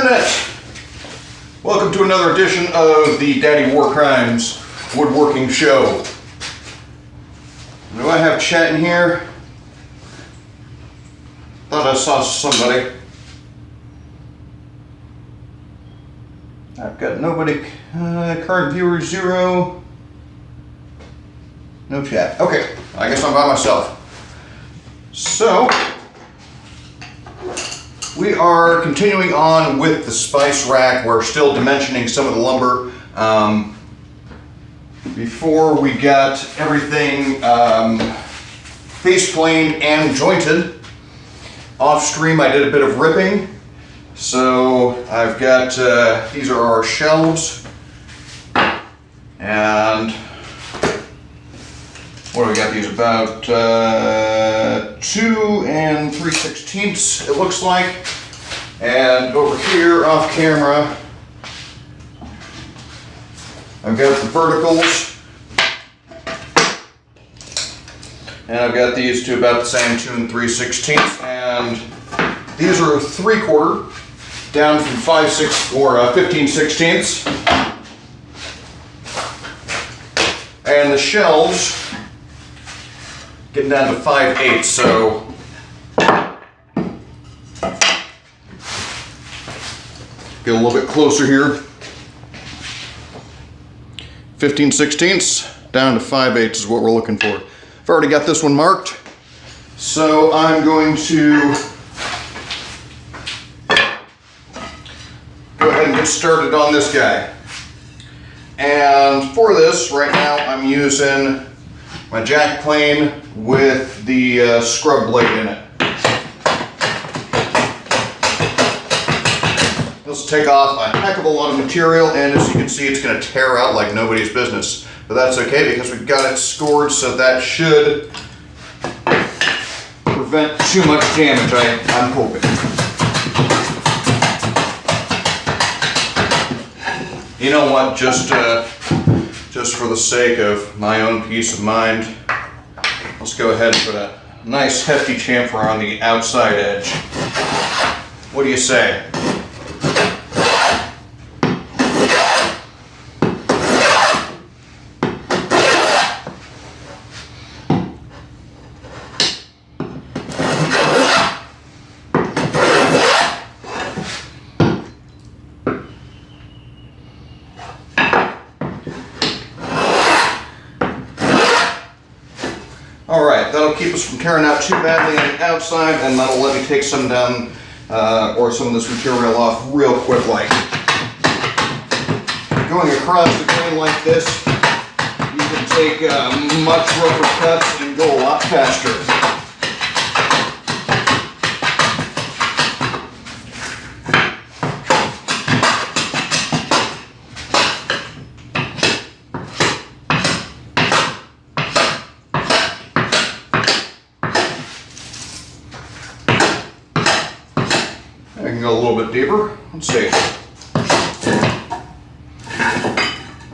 Internet! Welcome to another edition of the Daddy Warcrimes Woodworking Show. Do I have chat in here? Thought I saw somebody. I've got nobody. Current viewers 0. No chat. Okay, I guess I'm by myself. So, we are continuing on with the spice rack. We're still dimensioning some of the lumber. Before we got everything face planed and jointed, off stream I did a bit of ripping. So I've got, these are our shelves, and what do we got? These about 2 3/16 it looks like. And over here off camera I've got the verticals, and I've got these to about the same 2 3/16, and these are 3/4 down from 5/6 or 15/16, and the shelves getting down to 5/8. So get a little bit closer here. 15/16 down to 5/8 is what we're looking for. I've already got this one marked, so I'm going to go ahead and get started on this guy. And for this, right now I'm using my jack plane with the scrub blade in it. This will take off a heck of a lot of material, and as you can see, it's going to tear out like nobody's business. But that's okay because we've got it scored, so that should prevent too much damage, I'm hoping. You know what, just for the sake of my own peace of mind, let's go ahead and put a nice hefty chamfer on the outside edge. What do you say? Alright, that'll keep us from tearing out too badly on the outside, and that'll let me take some down, or some of this material off real quick like. Going across the grain like this, you can take much rougher cuts and go a lot faster. I can go a little bit deeper. Let's see.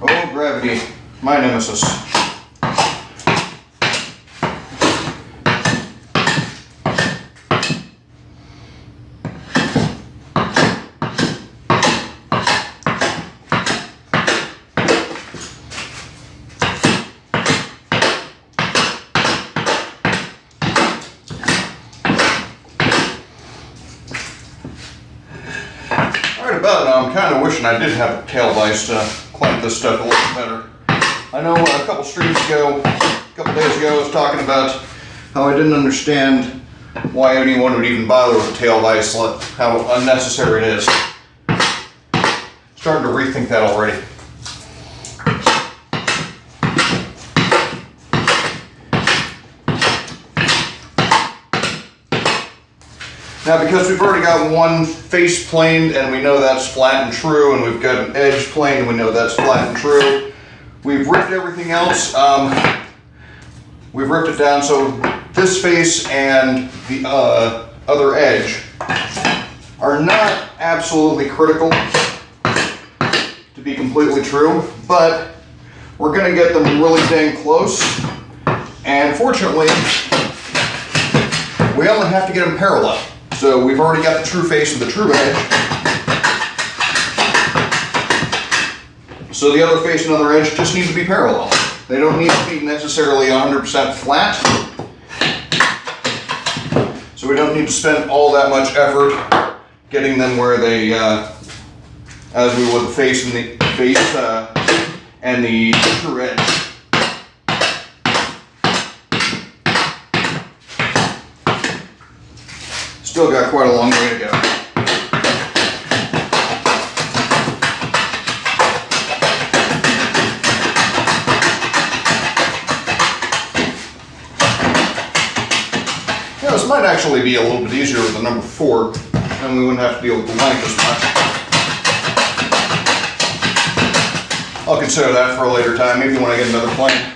Oh, gravity, my nemesis. Right about now, I'm kind of wishing I did have a tail vise to clamp this stuff a little better. I know a couple streams ago, a couple days ago, I was talking about how I didn't understand why anyone would even bother with a tail vise, how unnecessary it is. Starting to rethink that already. Now, because we've already got one face planed and we know that's flat and true, and we've got an edge planed and we know that's flat and true, we've ripped everything else. We've ripped it down so this face and the other edge are not absolutely critical to be completely true, but we're going to get them really dang close. And fortunately, we only have to get them parallel. So we've already got the true face and the true edge. So the other face and other edge just need to be parallel. They don't need to be necessarily 100% flat. So we don't need to spend all that much effort getting them where they, as we would the face and the true edge. Still got quite a long way to go. Yeah, this might actually be a little bit easier with the number 4, and we wouldn't have to deal with the length as much. I'll consider that for a later time, maybe when I get another plane.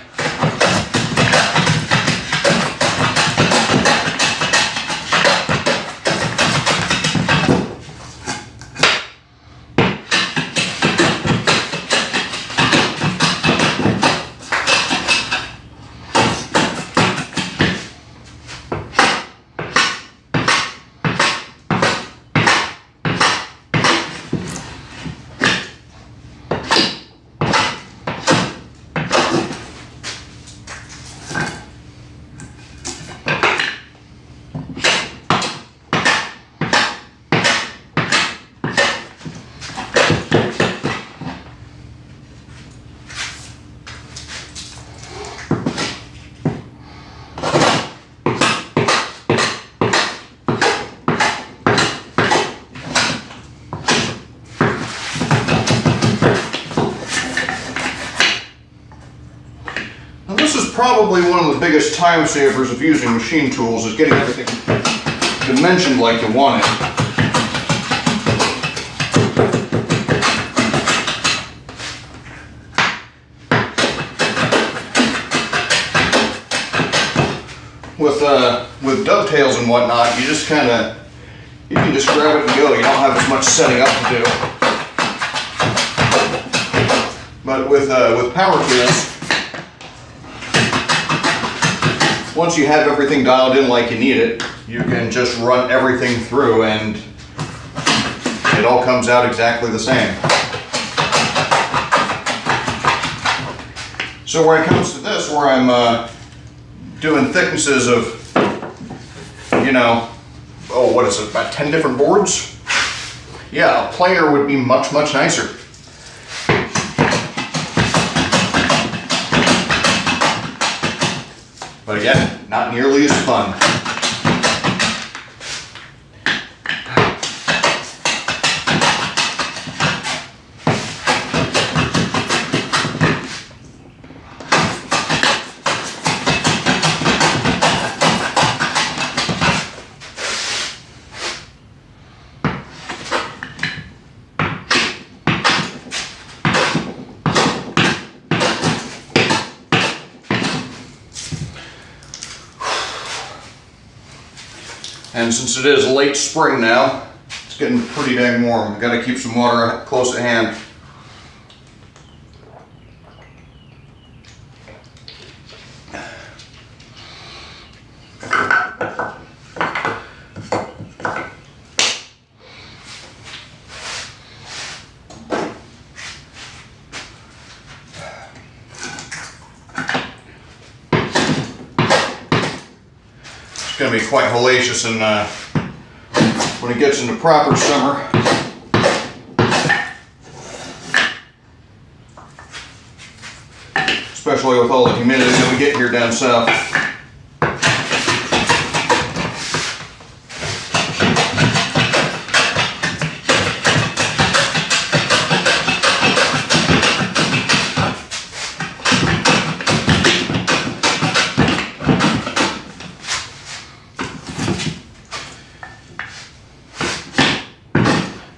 Probably one of the biggest time savers of using machine tools is getting everything dimensioned like you want it. With dovetails and whatnot, you just kind of, you can just grab it and go. You don't have as much setting up to do. But with power tools, once you have everything dialed in like you need it, you can just run everything through and it all comes out exactly the same. So when it comes to this, where I'm doing thicknesses of, you know, oh, what is it, about 10 different boards? Yeah, a planer would be much, much nicer. But again, not nearly as fun. And since it is late spring now, it's getting pretty dang warm. I've got to keep some water close at hand. Going to be quite hellacious and when it gets into proper summer. Especially with all the humidity that we get here down south.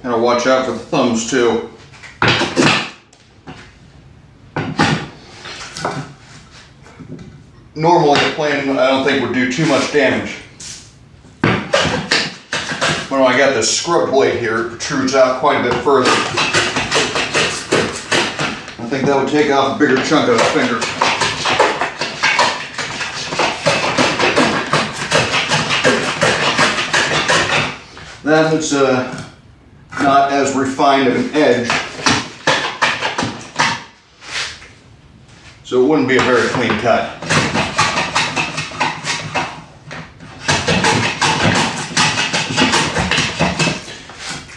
Gotta watch out for the thumbs too. Normally the plane I don't think would do too much damage. But when I got this scrub blade here, it protrudes out quite a bit further. I think that would take off a bigger chunk of the finger. That is not as refined of an edge so it wouldn't be a very clean cut.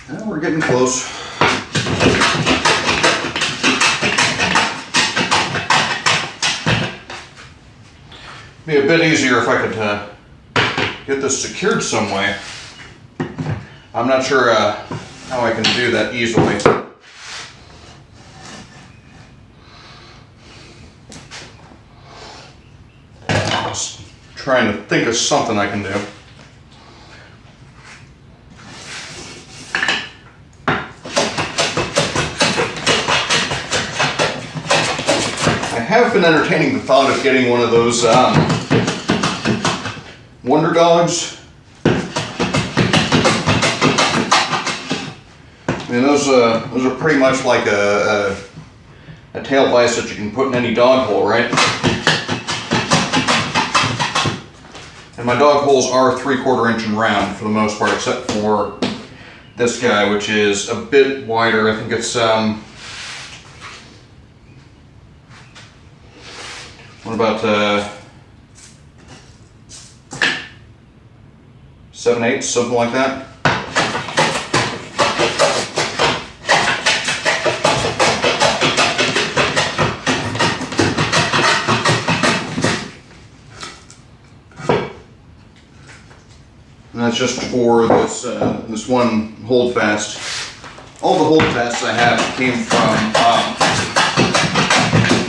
Well, we're getting close. Be a bit easier if I could get this secured some way. I'm not sure how I can do that easily. Just trying to think of something I can do. I have been entertaining the thought of getting one of those Wonder Dogs. I mean, those are pretty much like a tail vise that you can put in any dog hole, right? And my dog holes are 3/4 inch and round for the most part, except for this guy, which is a bit wider. I think it's what about 7/8, something like that. And that's just for this this one holdfast. All the holdfasts I have came from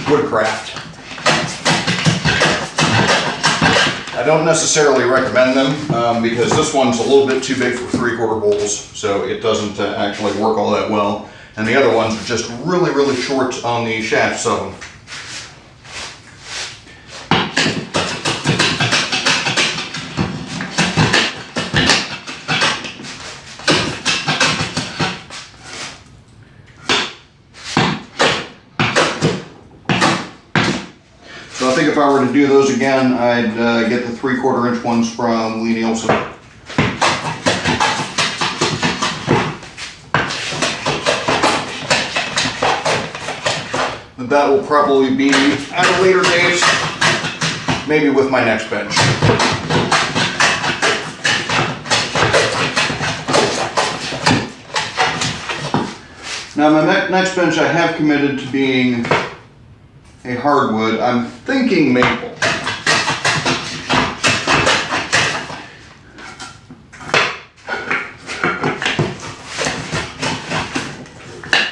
Woodcraft. I don't necessarily recommend them because this one's a little bit too big for 3/4 holes, so it doesn't actually work all that well. And the other ones are just really, really short on the shafts of them. So I think if I were to do those again, I'd get the 3/4 inch ones from Lee Nielsen. But that will probably be at a later date, maybe with my next bench. Now my next bench I have committed to being a hardwood. I'm thinking maple.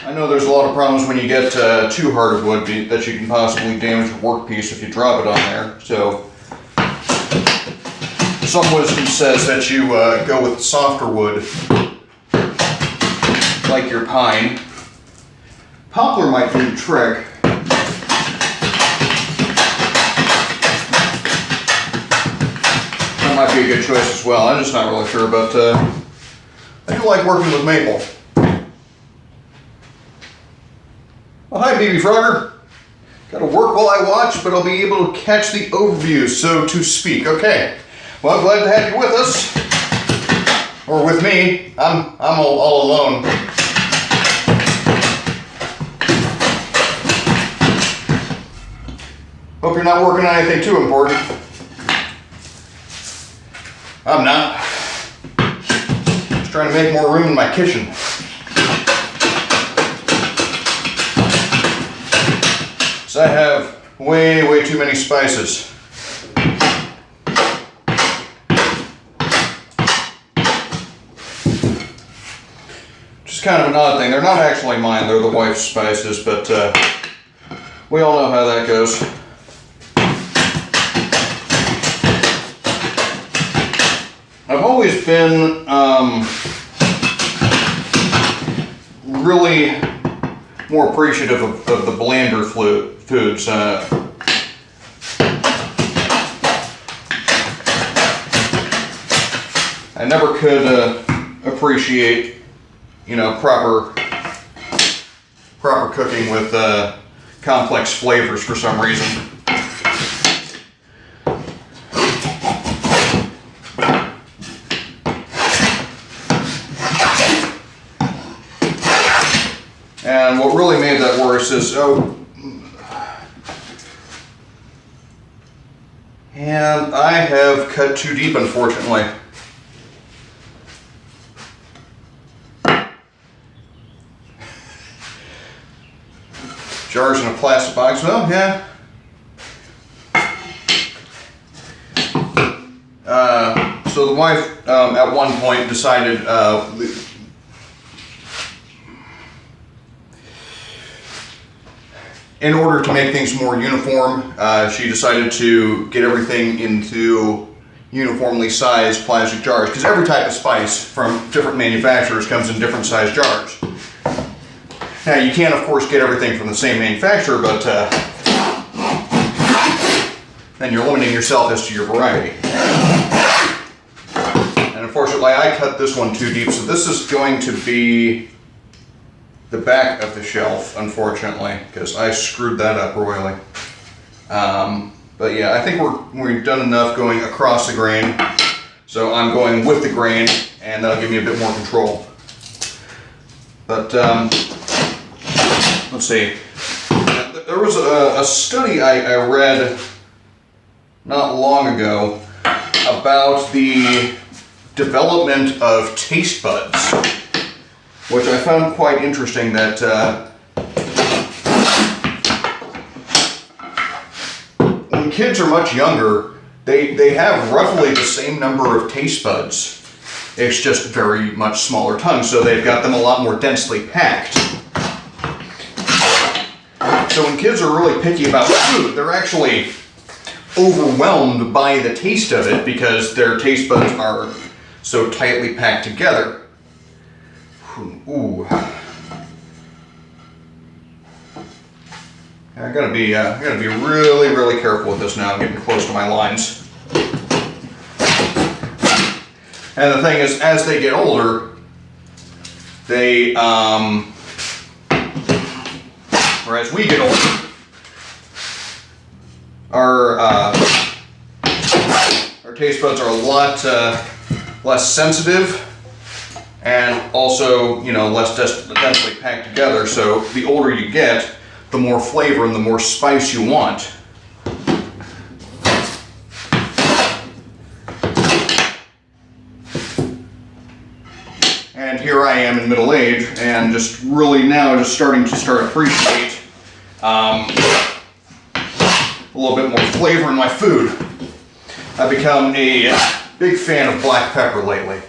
I know there's a lot of problems when you get too hard of wood that you can possibly damage a workpiece if you drop it on there. So some wisdom says that you go with softer wood, like your pine. Poplar might do the trick. That might be a good choice as well. I'm just not really sure, but I do like working with maple. Well, hi Bbphrogger. Gotta work while I watch, but I'll be able to catch the overview, so to speak. Okay. Well, I'm glad to have you with us. Or with me. I'm all alone. Hope you're not working on anything too important. I'm not. Just trying to make more room in my kitchen. So I have way too many spices. Just kind of an odd thing. They're not actually mine, they're the wife's spices, but we all know how that goes. I've always been really more appreciative of the blander foods. I never could appreciate, you know, proper cooking with complex flavors for some reason. And what really made that worse is, cut too deep, unfortunately. Jars in a plastic box, well, yeah. So the wife at one point decided in order to make things more uniform, she decided to get everything into uniformly sized plastic jars, because every type of spice from different manufacturers comes in different sized jars. Now you can of course get everything from the same manufacturer, but then you're limiting yourself as to your variety. And unfortunately I cut this one too deep, so this is going to be the back of the shelf, unfortunately, because I screwed that up royally. But yeah, I think we've done enough going across the grain, so I'm going with the grain, and that'll give me a bit more control. But let's see. There was a study I read not long ago about the development of taste buds, which I found quite interesting, that when kids are much younger, they have roughly the same number of taste buds. It's just very much smaller tongues, so they've got them a lot more densely packed. So when kids are really picky about food, they're actually overwhelmed by the taste of it because their taste buds are so tightly packed together. Ooh. I gotta be really, really careful with this now. I'm getting close to my lines. And the thing is, as they get older, they, or as we get older, our taste buds are a lot less sensitive, and also, you know, less densely packed together. So the older you get, the more flavor and the more spice you want. And here I am in middle age, and just really now just starting to appreciate a little bit more flavor in my food. I've become a big fan of black pepper lately.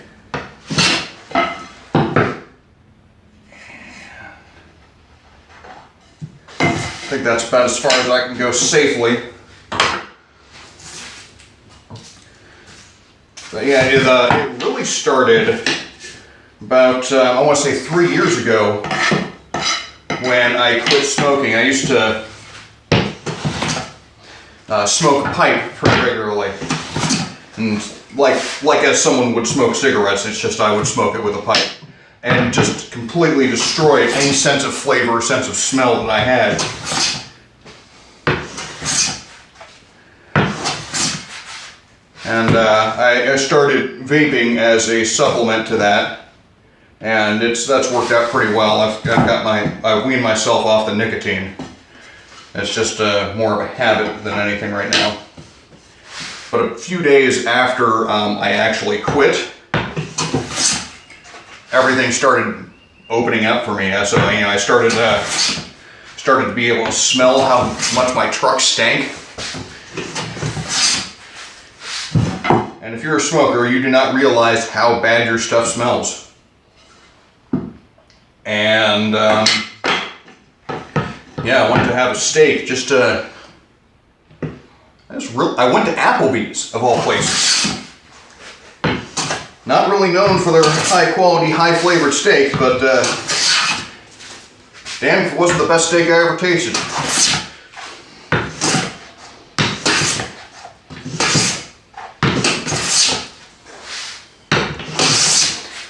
I think that's about as far as I can go safely. But yeah, it really started about, I want to say 3 years ago, when I quit smoking. I used to smoke a pipe pretty regularly. And like as someone would smoke cigarettes, it's just I would smoke it with a pipe. And just completely destroyed any sense of flavor, sense of smell that I had. And I started vaping as a supplement to that, and that's worked out pretty well. I've weaned myself off the nicotine. It's just more of a habit than anything right now. But a few days after I actually quit, everything started opening up for me. So you know, I started to be able to smell how much my truck stank. And if you're a smoker, you do not realize how bad your stuff smells. And yeah, I went to have a steak. I went to Applebee's of all places. Not really known for their high quality, high flavored steak, but damn if it wasn't the best steak I ever tasted.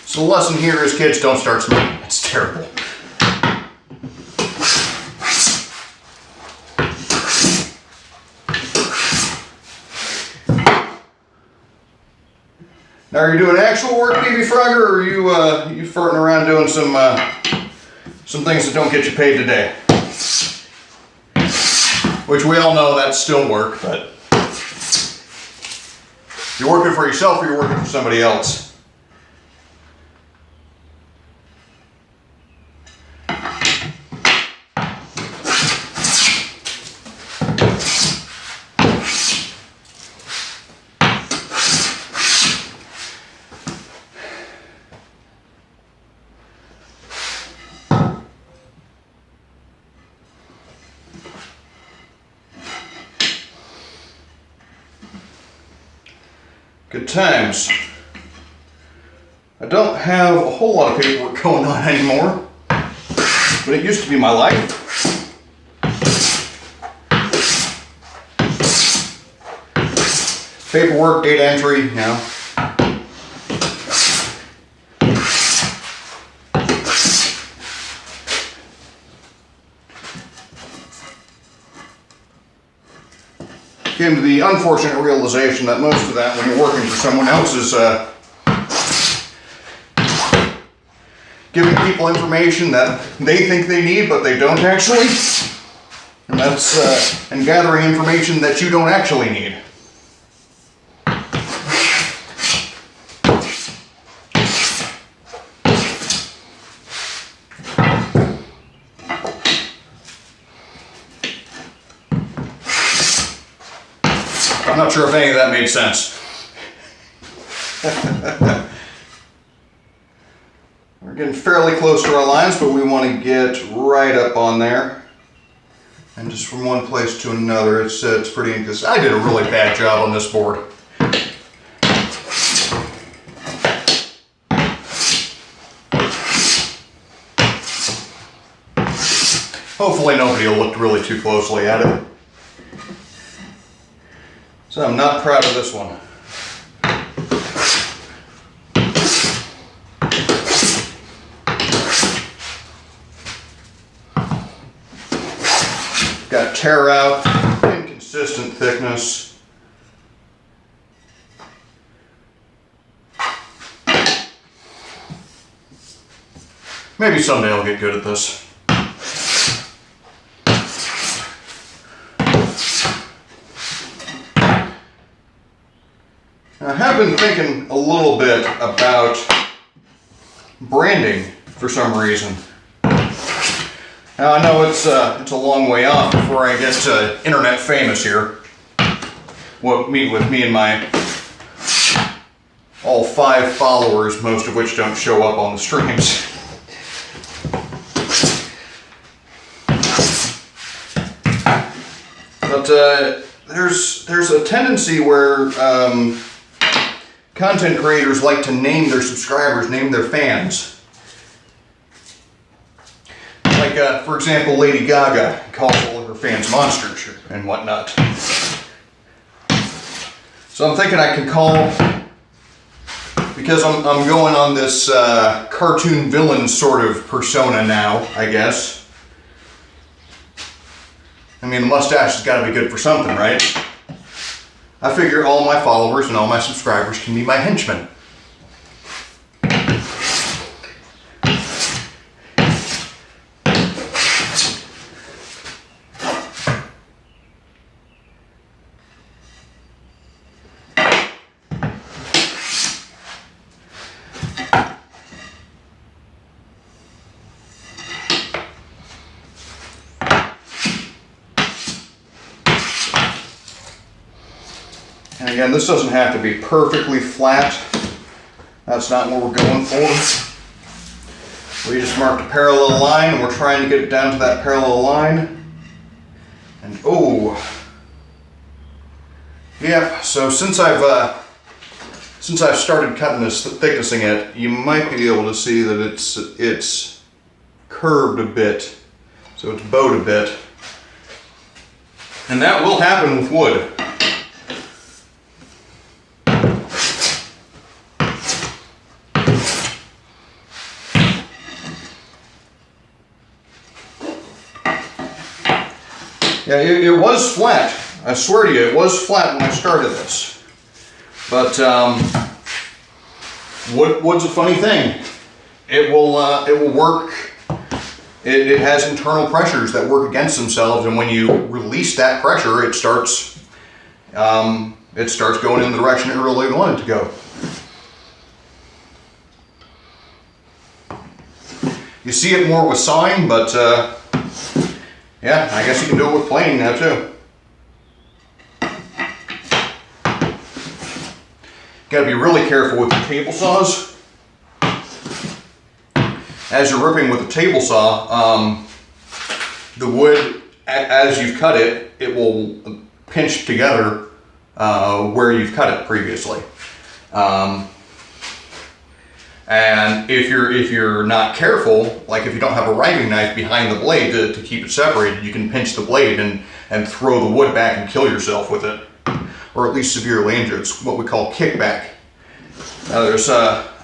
So the lesson here is, kids, don't start smoking. It's terrible. Now, are you doing actual work, Bbphrogger, or are you farting around doing some things that don't get you paid today? Which we all know that's still work, but You're working for yourself or you're working for somebody else. Good times. I don't have a whole lot of paperwork going on anymore, but it used to be my life. Paperwork, data entry, you know. Came to the unfortunate realization that most of that, when you're working for someone else, is giving people information that they think they need, but they don't actually, and that's and gathering information that you don't actually need. I'm not sure if any of that made sense. We're getting fairly close to our lines, but we want to get right up on there. And just from one place to another, it's pretty inconsistent. I did a really bad job on this board. Hopefully nobody will look really too closely at it. So I'm not proud of this one. Got tear out, inconsistent thickness. Maybe someday I'll get good at this. I have been thinking a little bit about branding for some reason. Now I know it's a long way off before I get internet famous here. With me and my all 5 followers, most of which don't show up on the streams. But there's a tendency where content creators like to name their subscribers, name their fans. Like, for example, Lady Gaga calls all of her fans monsters and whatnot. So I'm thinking I can call, because I'm going on this cartoon villain sort of persona now, I guess. I mean, the mustache has got to be good for something, right? I figure all my followers and all my subscribers can be my henchmen. And again, this doesn't have to be perfectly flat. That's not what we're going for. We just marked a parallel line and we're trying to get it down to that parallel line. And oh, yeah, so since I've started cutting this, thicknessing it, you might be able to see that it's curved a bit. So it's bowed a bit. And that will happen with wood. Yeah, it was flat. I swear to you, it was flat when I started this. But wood's a funny thing. It will work. It has internal pressures that work against themselves, and when you release that pressure, it starts it starts going in the direction it really wanted to go. You see it more with sawing, but yeah, I guess you can do it with planing now too. Got to be really careful with the table saws. As you're ripping with the table saw, the wood, as you've cut it, it will pinch together where you've cut it previously. And if you're not careful, like if you don't have a riving knife behind the blade to keep it separated, you can pinch the blade and throw the wood back and kill yourself with it, or at least severely injure. It's what we call kickback. Now there's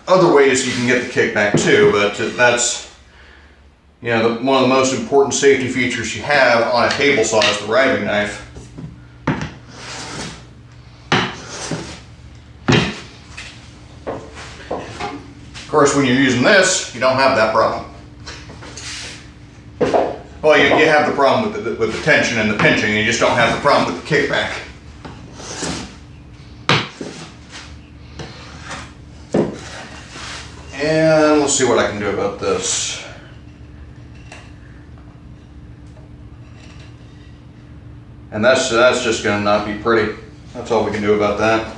other ways you can get the kickback too, but that's, you know, one of the most important safety features you have on a table saw is the riving knife. Of course, when you're using this, you don't have that problem. Well, you have the problem with the tension and the pinching, you just don't have the problem with the kickback. And let's see what I can do about this. And that's just going to not be pretty. That's all we can do about that.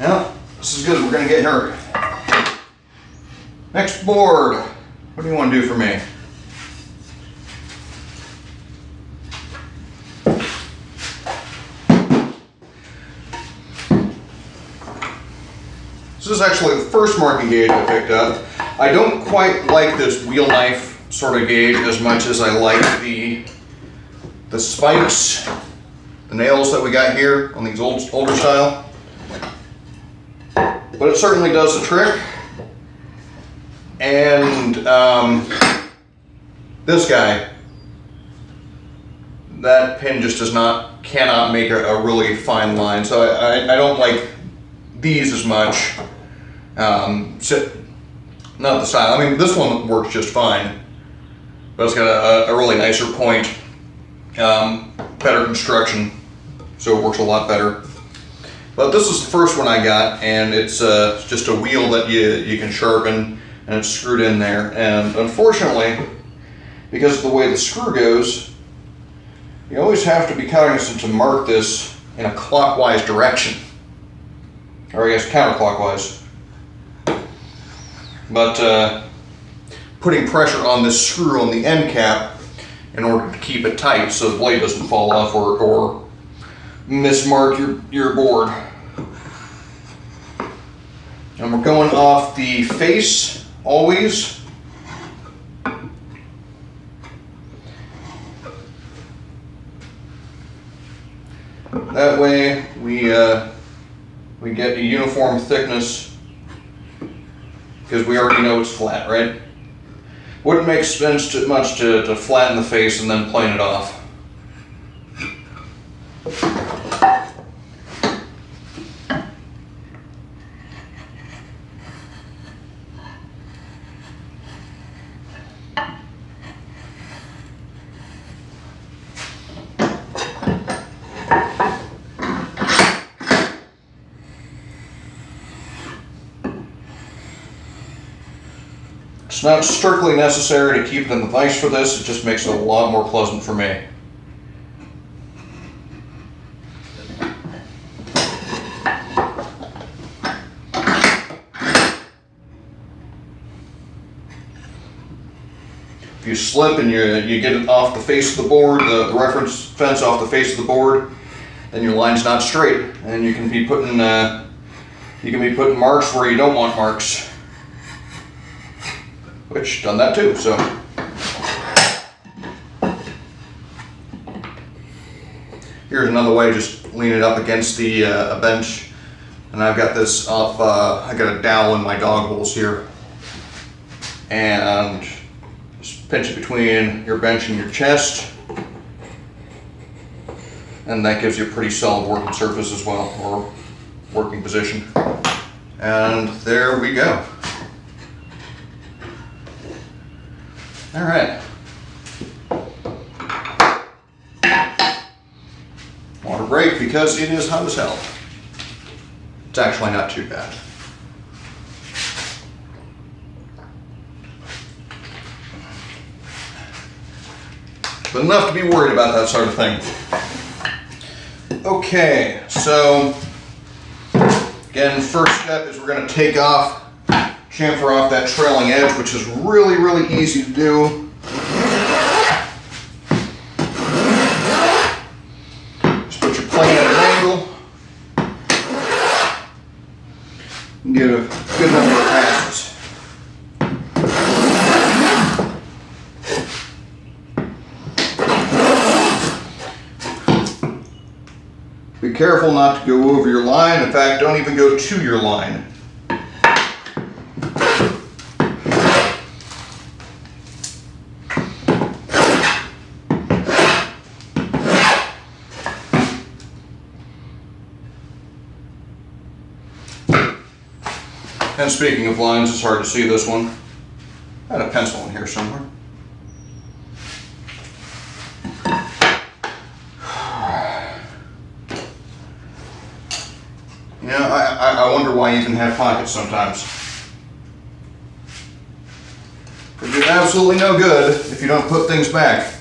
Well, this is good. We're going to get her. Next board. What do you want to do for me? This is actually the first marking gauge I picked up. I don't quite like this wheel knife sort of gauge as much as I like the spikes, the nails that we got here on these older style. But it certainly does the trick. And this guy, that pin just cannot make a really fine line. So I don't like these as much. Not the style. I mean, this one works just fine, but it's got a really nicer point, better construction, so it works a lot better. But this is the first one I got, and it's just a wheel that you can sharpen, and it's screwed in there. And unfortunately, because of the way the screw goes, you always have to be cognizant to mark this in a clockwise direction, or I guess counterclockwise. But putting pressure on this screw on the end cap in order to keep it tight so the blade doesn't fall off or mismark your board. And we're going off the face always. That way we get a uniform thickness, because we already know it's flat, right? Wouldn't make sense too much to flatten the face and then plane it off. It's not strictly necessary to keep it in the vise for this, it just makes it a lot more pleasant for me. If you slip and you get it off the face of the board, the reference fence off the face of the board, then your line's not straight, and you can be putting marks where you don't want marks. Which, done that too, so. Here's another way, just lean it up against the a bench, and I've got this off, I got a dowel in my dog holes here, and just pinch it between your bench and your chest, and that gives you a pretty solid working surface as well, or working position. And there we go. All right. because it is hot as hell. It's actually not too bad. But enough to be worried about that sort of thing. Okay, so again, first step is we're going to take off, chamfer off that trailing edge, which is really, really easy to do. Just put your plane at an angle and get a good number of passes. Be careful not to go over your line. In fact, don't even go to your line. And speaking of lines, it's hard to see this one. I had a pencil in here somewhere. You know, I wonder why you even have pockets sometimes. They do absolutely no good if you don't put things back.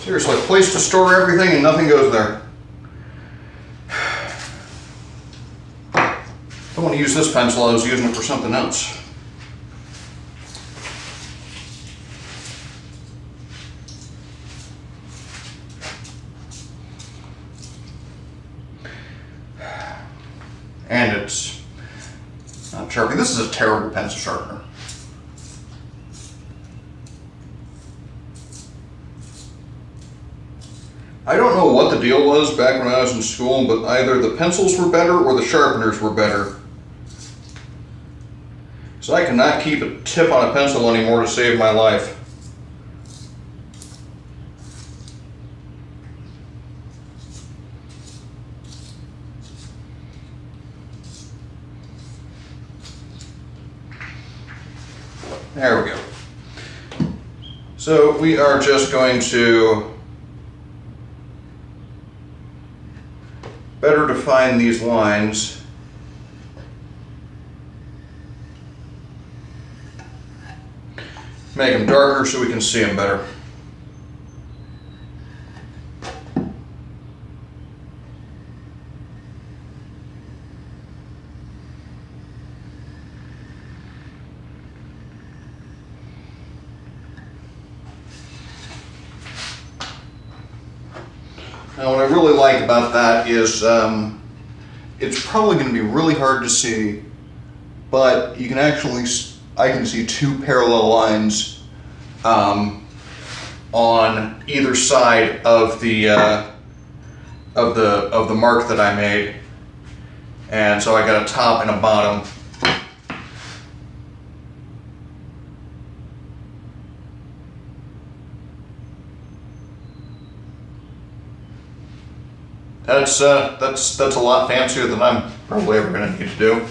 Seriously, a place to store everything and nothing goes there. I don't want to use this pencil, I was using it for something else. And it's not sharpening. This is a terrible pencil sharpener. I don't know what the deal was back when I was in school, but either the pencils were better or the sharpeners were better. So I cannot keep a tip on a pencil anymore to save my life. There we go. So we are just going to better define these lines. Make them darker so we can see them better. Now what I really like about that is it's probably going to be really hard to see, but you can actually, I can see two parallel lines on either side of the mark that I made, and so I got a top and a bottom. That's a lot fancier than I'm probably ever going to need to do.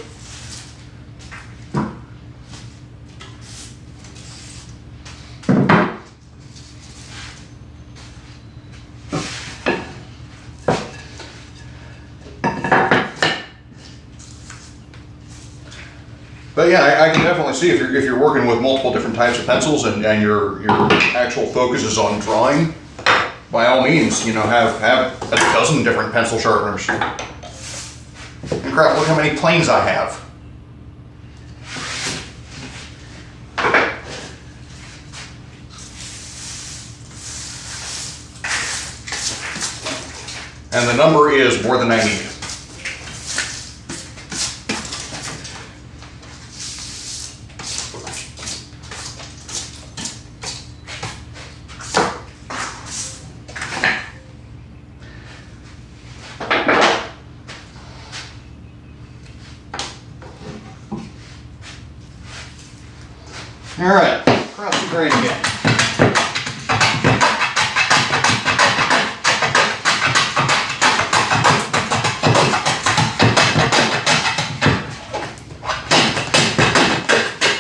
But yeah, I can definitely see if you're working with multiple different types of pencils and your actual focus is on drawing, by all means, you know, have a dozen different pencil sharpeners. And crap, look how many planes I have. And the number is more than I need. All right, cross the grain again.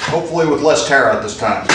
Hopefully with less tear out this time.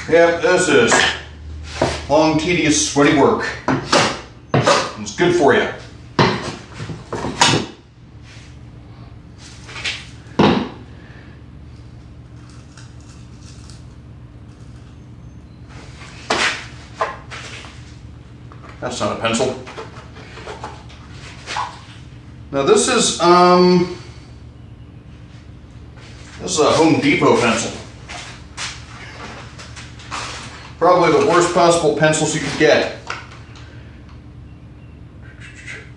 Yep, this is long, tedious, sweaty work. It's good for you. That's not a pencil. Now this is a Home Depot pencil. Probably the worst possible pencils you could get.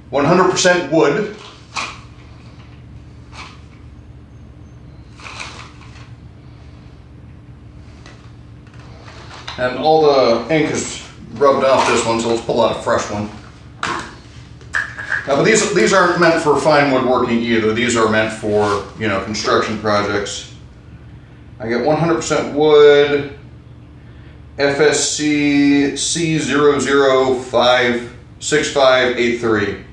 100% wood. And all the ink is rubbed off this one, so let's pull out a fresh one. Now, but these aren't meant for fine woodworking either. These are meant for, you know, construction projects. I get 100% wood. FSC C00656583,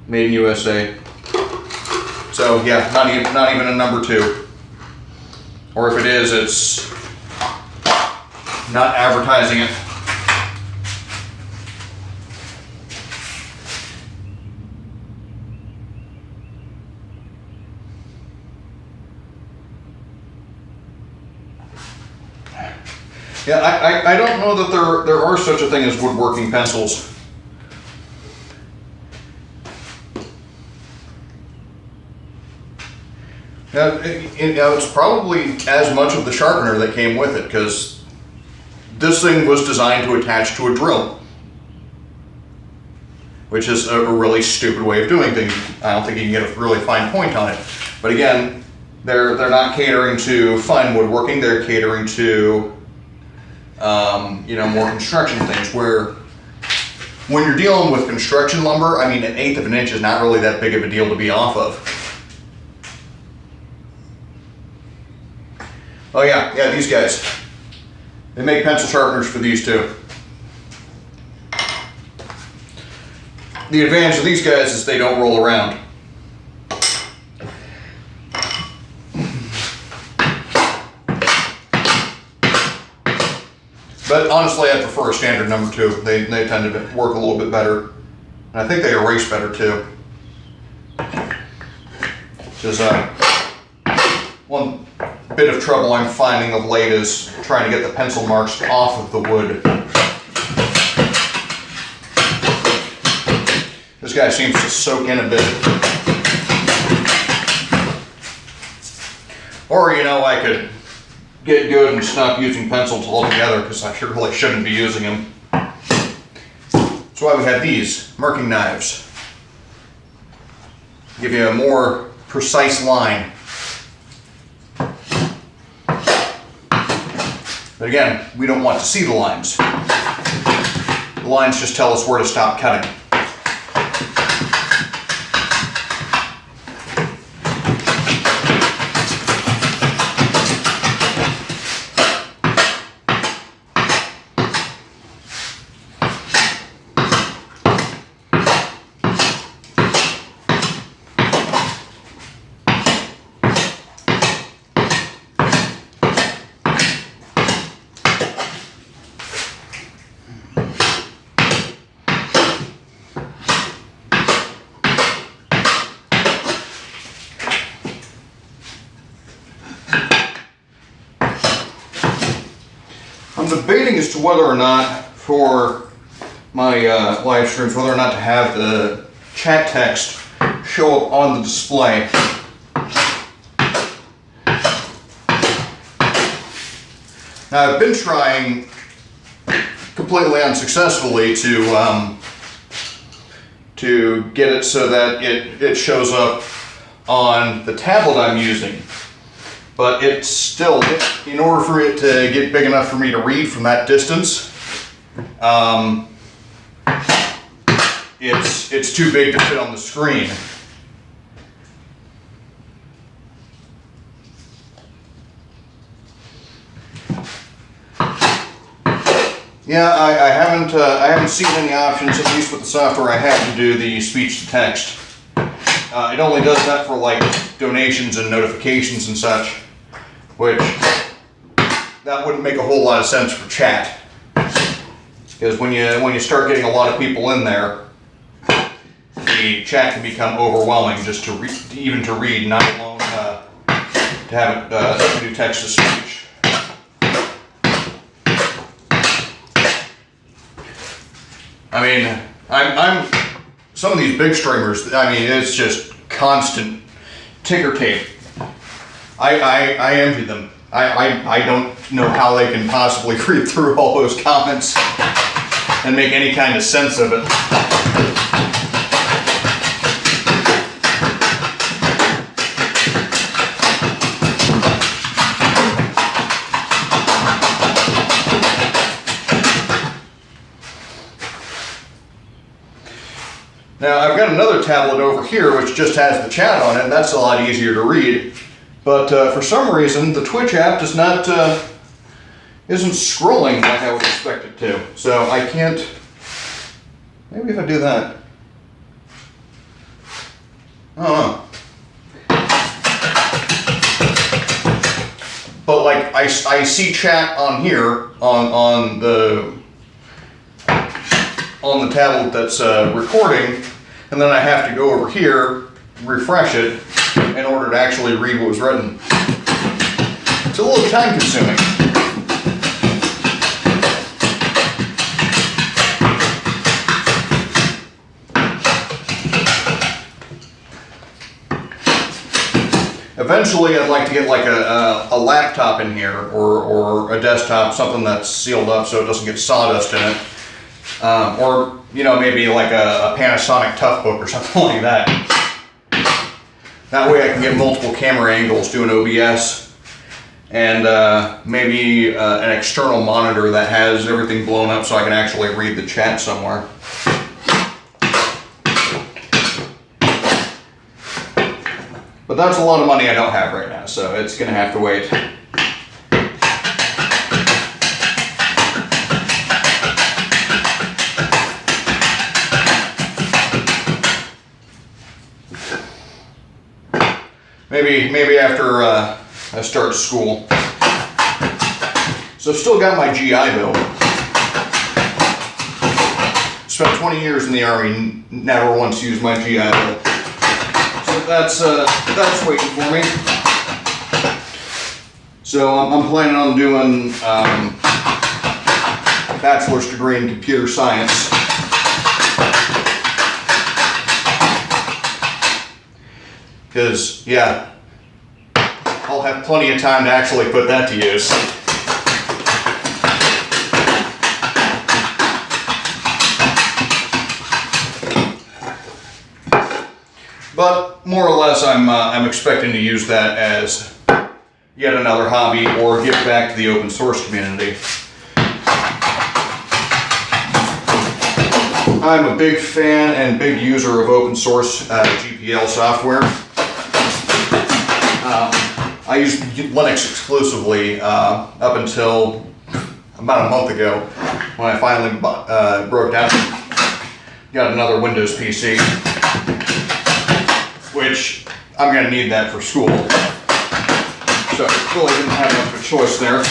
made in USA. So yeah, not even a number 2. Or if it is, it's not advertising it. Yeah, I don't know that there are such a thing as woodworking pencils. Now, it's probably as much of the sharpener that came with it, because this thing was designed to attach to a drill, which is a really stupid way of doing things. I don't think you can get a really fine point on it. But again, they're not catering to fine woodworking. They're catering to you know, more construction things, where when you're dealing with construction lumber, I mean, 1/8 of an inch is not really that big of a deal to be off of. Oh yeah, these guys. They make pencil sharpeners for these too. The advantage of these guys is they don't roll around. But honestly, I prefer a standard number 2. They tend to work a little bit better. And I think they erase better too. Which is one bit of trouble I'm finding of late, is trying to get the pencil marks off of the wood. This guy seems to soak in a bit. Or, you know, I could get good and stop using pencils altogether, because I really shouldn't be using them. That's why we have these marking knives. Give you a more precise line. But again, we don't want to see the lines. The lines just tell us where to stop cutting. I'm debating as to whether or not for my live streams, whether or not to have the chat text show up on the display. Now, I've been trying completely unsuccessfully to get it so that it shows up on the tablet I'm using. But it's still, in order for it to get big enough for me to read from that distance, it's too big to fit on the screen. Yeah, I haven't seen any options, at least with the software I have, to do the speech to text. It only does that for like donations and notifications and such, which that wouldn't make a whole lot of sense for chat, because when you start getting a lot of people in there, the chat can become overwhelming just to read, not alone to have it do text to speech. I mean, I'm some of these big streamers. I mean, it's just constant ticker tape. I envy them. I don't know how they can possibly read through all those comments and make any kind of sense of it. Now, I've got another tablet over here which just has the chat on it, and that's a lot easier to read. But for some reason, the Twitch app does not, isn't scrolling like I would expect it to. So I can't, maybe if I do that. I don't know. But like, I see chat on here, on the tablet that's recording, and then I have to go over here, refresh it, in order to actually read what was written. It's a little time consuming. Eventually I'd like to get like a laptop in here, or a desktop, something that's sealed up so it doesn't get sawdust in it. Or, you know, maybe like a Panasonic Toughbook or something like that. That way I can get multiple camera angles doing OBS, and maybe an external monitor that has everything blown up so I can actually read the chat somewhere. But that's a lot of money I don't have right now, so it's going to have to wait. Maybe after I start school. So I've still got my GI Bill. Spent 20 years in the Army, never once used my GI Bill. So that's waiting for me. So I'm planning on doing a bachelor's degree in computer science. Because, yeah, I'll have plenty of time to actually put that to use. But more or less, I'm expecting to use that as yet another hobby or give back to the open source community. I'm a big fan and big user of open source GPL software. I used Linux exclusively up until about a month ago, when I finally broke down and got another Windows PC, which I'm going to need that for school. So I really didn't have much of a choice there.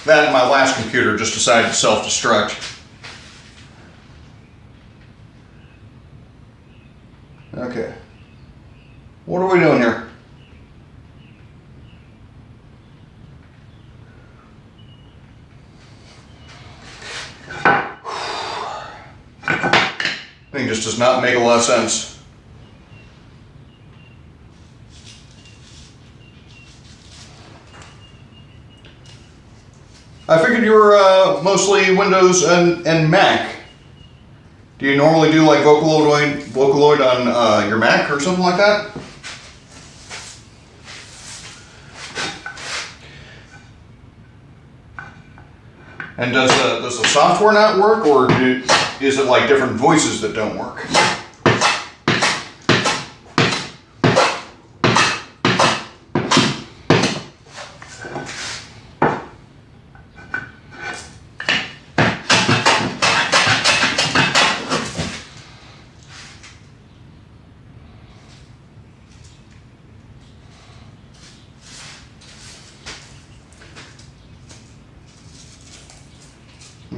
That and my last computer just decided to self-destruct. Okay, does not make a lot of sense. I figured you were mostly Windows and Mac. Do you normally do like Vocaloid on your Mac or something like that? And does the software not work, or is it like different voices that don't work?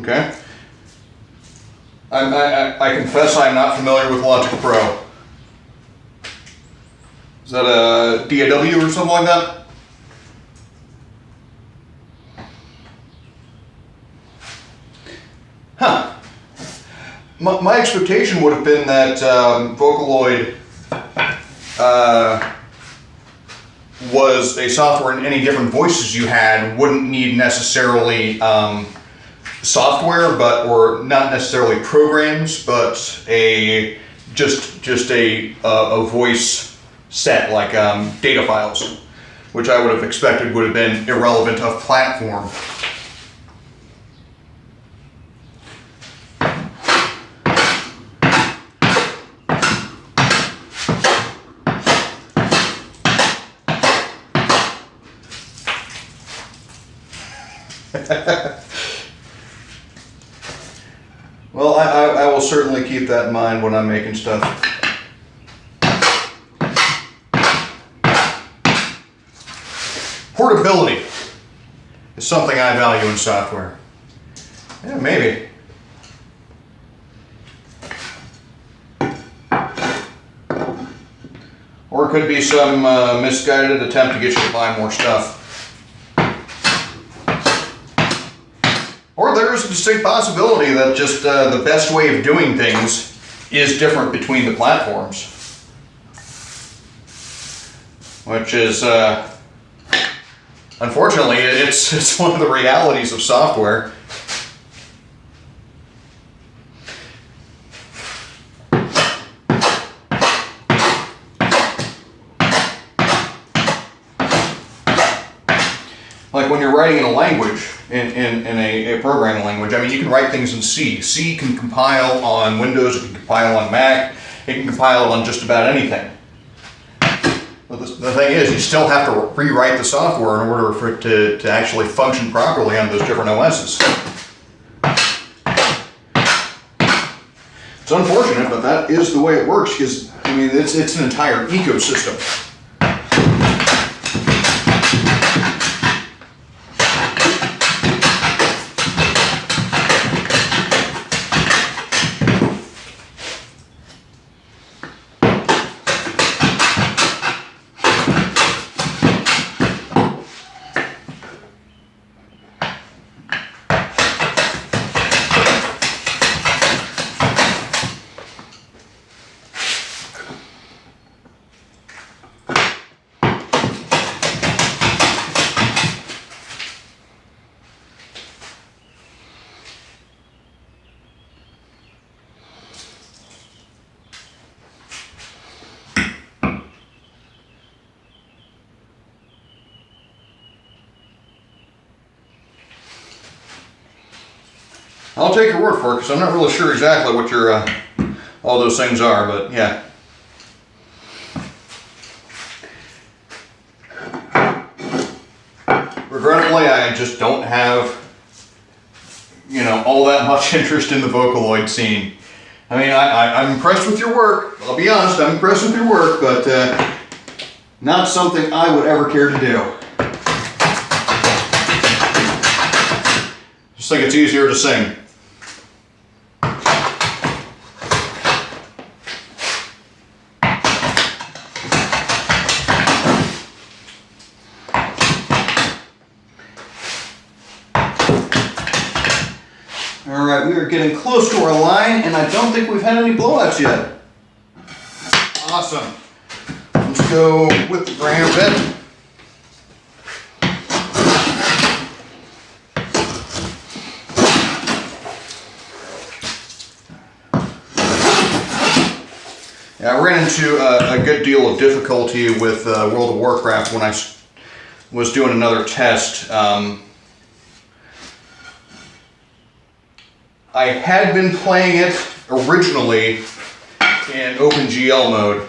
Okay. I confess I'm not familiar with Logic Pro. Is that a DAW or something like that? Huh. My expectation would have been that Vocaloid was a software, and any different voices you had wouldn't need necessarily software, or not necessarily programs, but just a voice set, like data files, which I would have expected would have been irrelevant of platform. Well, I will certainly keep that in mind when I'm making stuff. Portability is something I value in software. Yeah, maybe. Or it could be some misguided attempt to get you to buy more stuff. Or there's a distinct possibility that just the best way of doing things is different between the platforms. Which is, unfortunately, it's one of the realities of software. Like when you're writing in a language, in a programming language, I mean, you can write things in C. C can compile on Windows, it can compile on Mac, it can compile on just about anything. But the thing is, you still have to rewrite the software in order for it to actually function properly on those different OSs. It's unfortunate, but that is the way it works, because, I mean, it's an entire ecosystem. I'll take your word for it, because I'm not really sure exactly what your all those things are, but yeah. Regrettably, I just don't have, you know, all that much interest in the Vocaloid scene. I mean, I'm impressed with your work. I'll be honest, I'm impressed with your work, but not something I would ever care to do. Just think it's easier to sing. we are getting close to our line, and I don't think we've had any blowouts yet. Awesome. Let's go with the grinder bit. Yeah, I ran into a good deal of difficulty with World of Warcraft when I was doing another test. I had been playing it originally in OpenGL mode.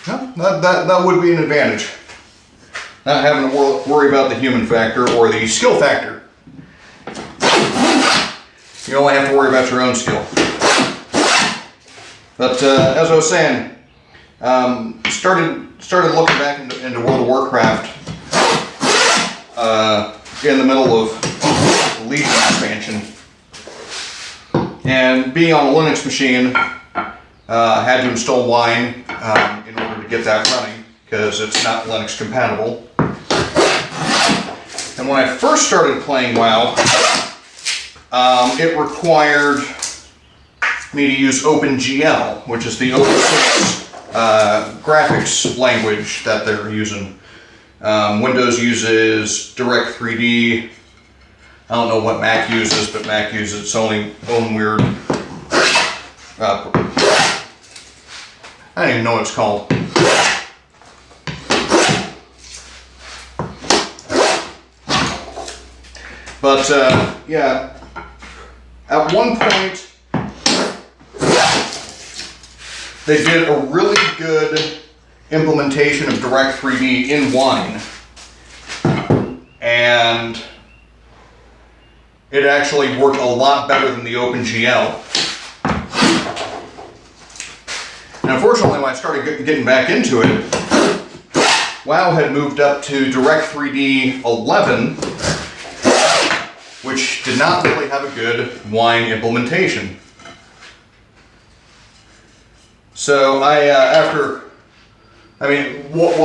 Well, that would be an advantage. Not having to worry about the human factor or the skill factor. You only have to worry about your own skill. But as I was saying, started looking back into World of Warcraft in the middle of the Legion expansion, and being on a Linux machine, had to install Wine in order to get that running because it's not Linux compatible. And when I first started playing WoW, it required me to use OpenGL, which is the open source graphics language that they're using. Windows uses Direct3D. I don't know what Mac uses, but Mac uses its own weird. I don't even know what it's called. But yeah, at one point they did a really good implementation of Direct3D in Wine, and it actually worked a lot better than the OpenGL. And unfortunately, when I started getting back into it, WoW had moved up to Direct3D 11, which did not really have a good Wine implementation. So what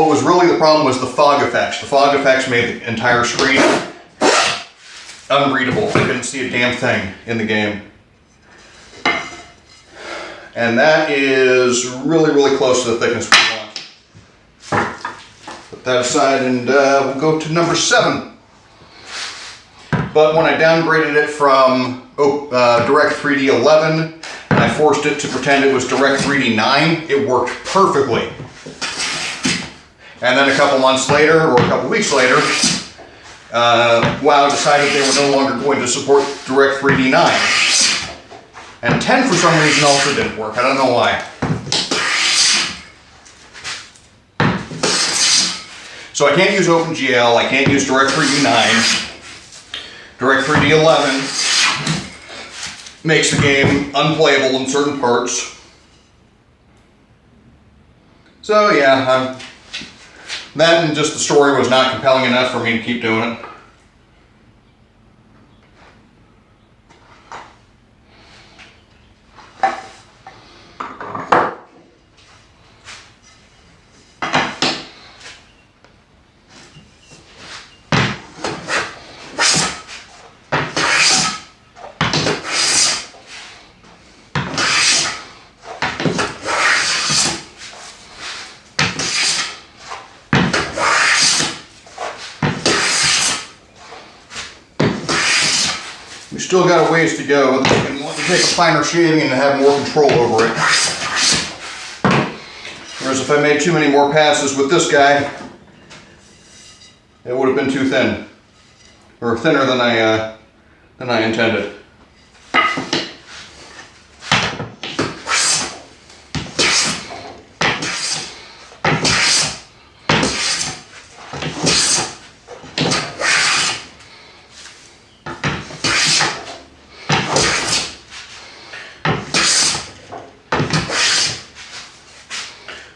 was really the problem was the fog effects. The fog effects made the entire screen unreadable. I couldn't see a damn thing in the game. And that is really, really close to the thickness we want. Put that aside and we'll go to number 7. But when I downgraded it from Direct3D 11, and I forced it to pretend it was Direct3D 9, it worked perfectly. And then a couple months later, or a couple weeks later, WoW decided they were no longer going to support Direct3D 9. And 10 for some reason also didn't work. I don't know why. So I can't use OpenGL, I can't use Direct3D 9. Direct3D 11 makes the game unplayable in certain parts. So yeah, that and just the story was not compelling enough for me to keep doing it. We still got a ways to go, and want to take a finer shaving and have more control over it. Whereas if I made too many more passes with this guy, it would have been too thin, or thinner than I intended.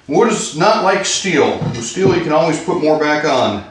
Wood is not like steel. With steel you can always put more back on.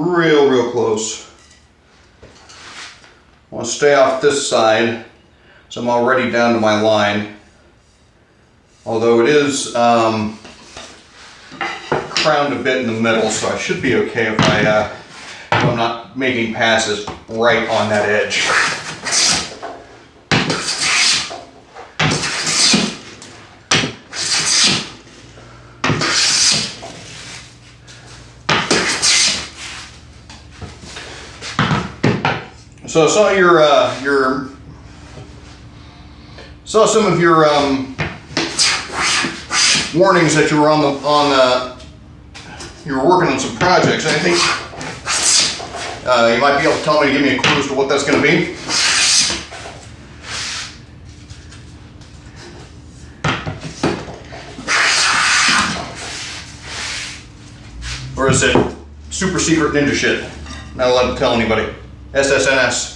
real close. I want to stay off this side, so I'm already down to my line. Although it is crowned a bit in the middle, so I should be okay if I'm not making passes right on that edge. So I saw some of your warnings that you were you were working on some projects. I think you might be able to tell me, to give me a clue as to what that's going to be. Or is it super secret ninja shit? Not allowed to tell anybody. SSNS.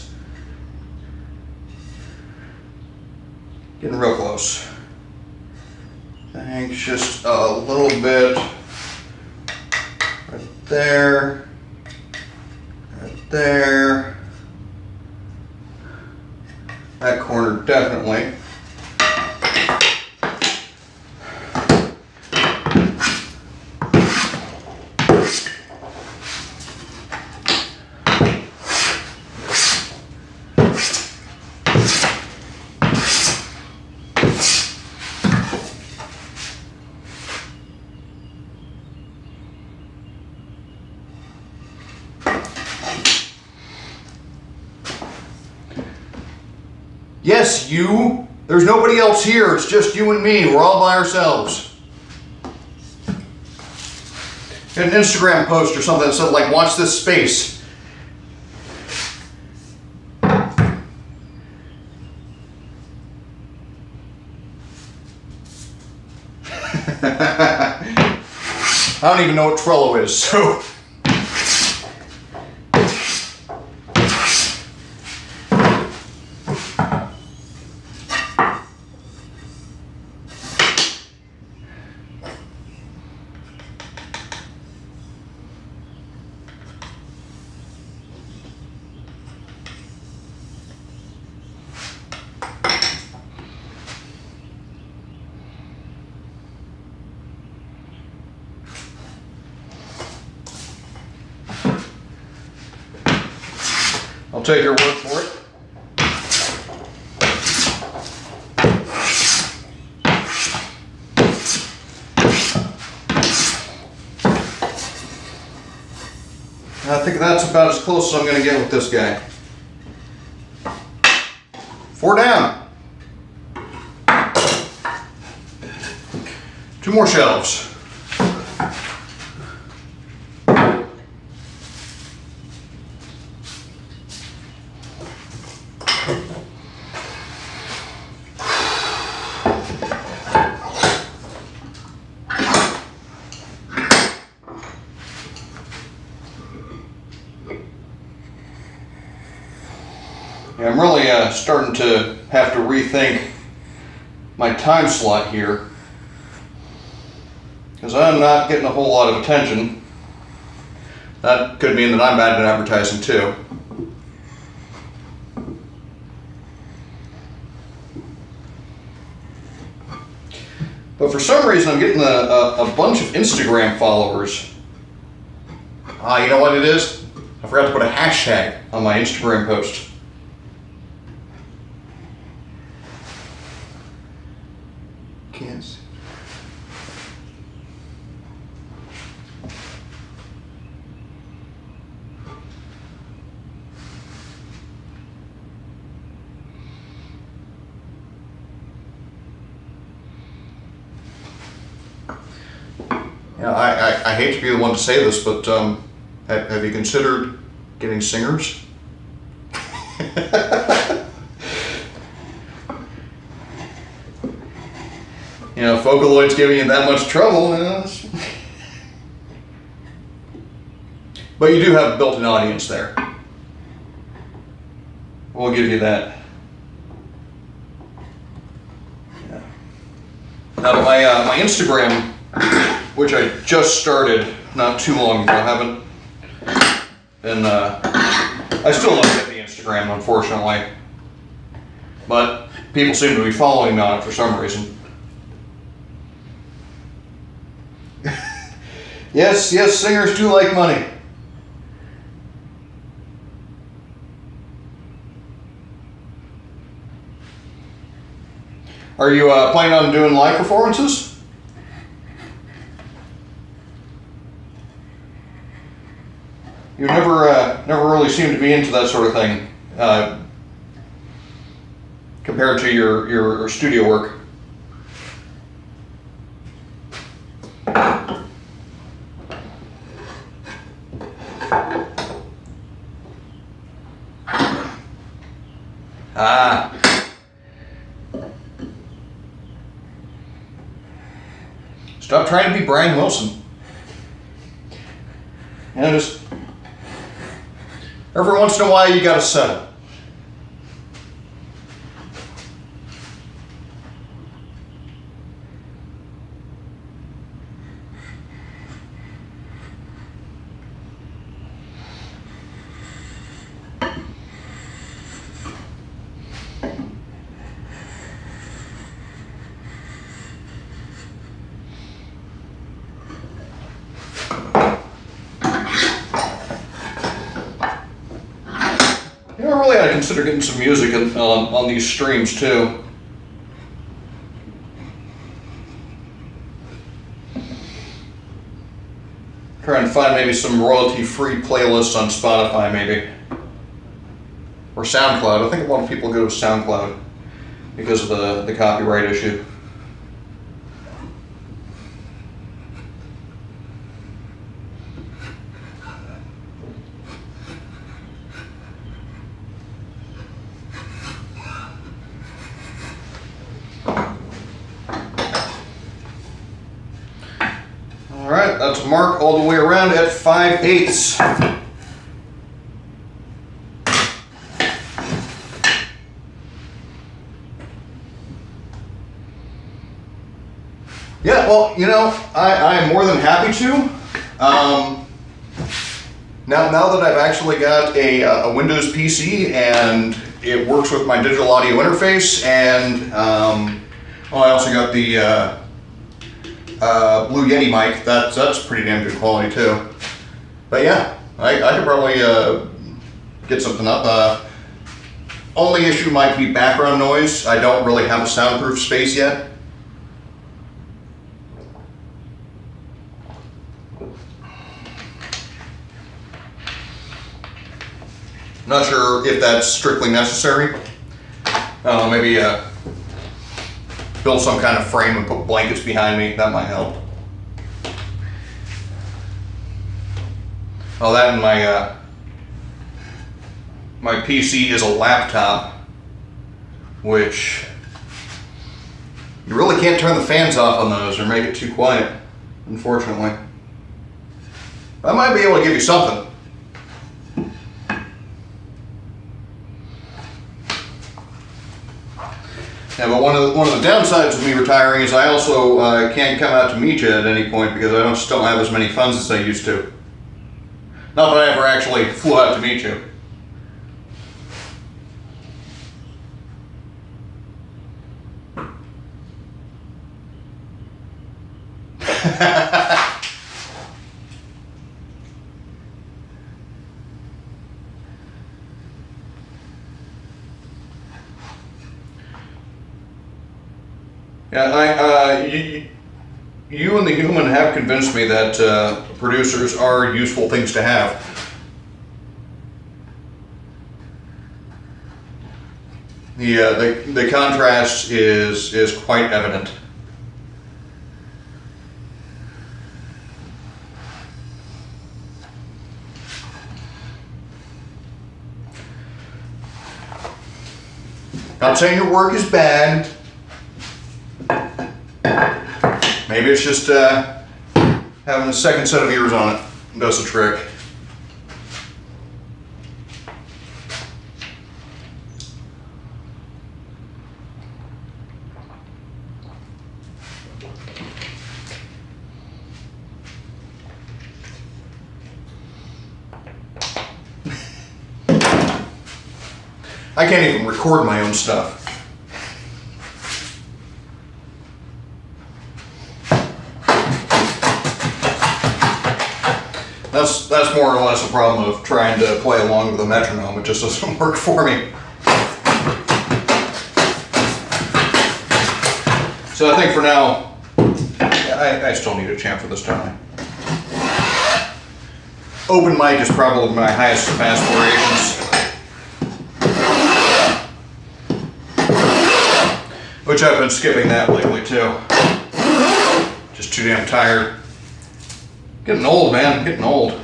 Getting real close. I think just a little bit right there, right there. That corner definitely. Yes, you. There's nobody else here. It's just you and me. We're all by ourselves. Get an Instagram post or something that said, like, watch this space. I don't even know what Trello is, so... I'll take your word for it. I think that's about as close as I'm going to get with this guy. 4 down. 2 more shelves. Yeah, I'm really starting to have to rethink my time slot here, because I'm not getting a whole lot of attention. That could mean that I'm bad at advertising too. But for some reason I'm getting a bunch of Instagram followers. You know what it is? I forgot to put a hashtag on my Instagram post. Can't see. Yeah, I hate to be the one to say this, but have you considered getting singers? You know, Vocaloid's giving you that much trouble. You know, but you do have a built-in audience there. We'll give you that. Yeah. Now, my Instagram, which I just started not too long ago, And I still don't get the Instagram, unfortunately. But people seem to be following me on it for some reason. Yes, singers do like money. Are you planning on doing live performances? You never really seem to be into that sort of thing compared to your studio work. Ah. Stop trying to be Brian Wilson. You know, just every once in a while you gotta settle. I really ought to consider getting some music on these streams too. Try and find maybe some royalty-free playlists on Spotify, maybe, or SoundCloud. I think a lot of people go to SoundCloud because of the copyright issue. Alright, that's a mark all the way around at 5/8. Yeah, well, you know, I'm more than happy to. Now that I've actually got a Windows PC and it works with my digital audio interface, and I also got the Blue Yeti mic. That's pretty damn good quality too. But yeah, I could probably get something up. Only issue might be background noise. I don't really have a soundproof space yet. Not sure if that's strictly necessary. Maybe build some kind of frame and put blankets behind me. That might help. Oh, that and my PC is a laptop, which you really can't turn the fans off on those or make it too quiet, unfortunately. I might be able to give you something. Yeah, but one of the downsides of me retiring is I also can't come out to meet you at any point because I just don't have as many funds as I used to. Not that I ever actually flew out to meet you. Yeah, you and the human have convinced me that producers are useful things to have. The contrast is quite evident. Not saying your work is bad. Maybe it's just having a second set of ears on it does the trick. I can't even record my own stuff. That's more or less a problem of trying to play along with a metronome. It just doesn't work for me. So I think for now, I still need a champ for this, don't I? Open mic is probably my highest of aspirations. Which I've been skipping that lately too. Just too damn tired. Getting old, man, getting old.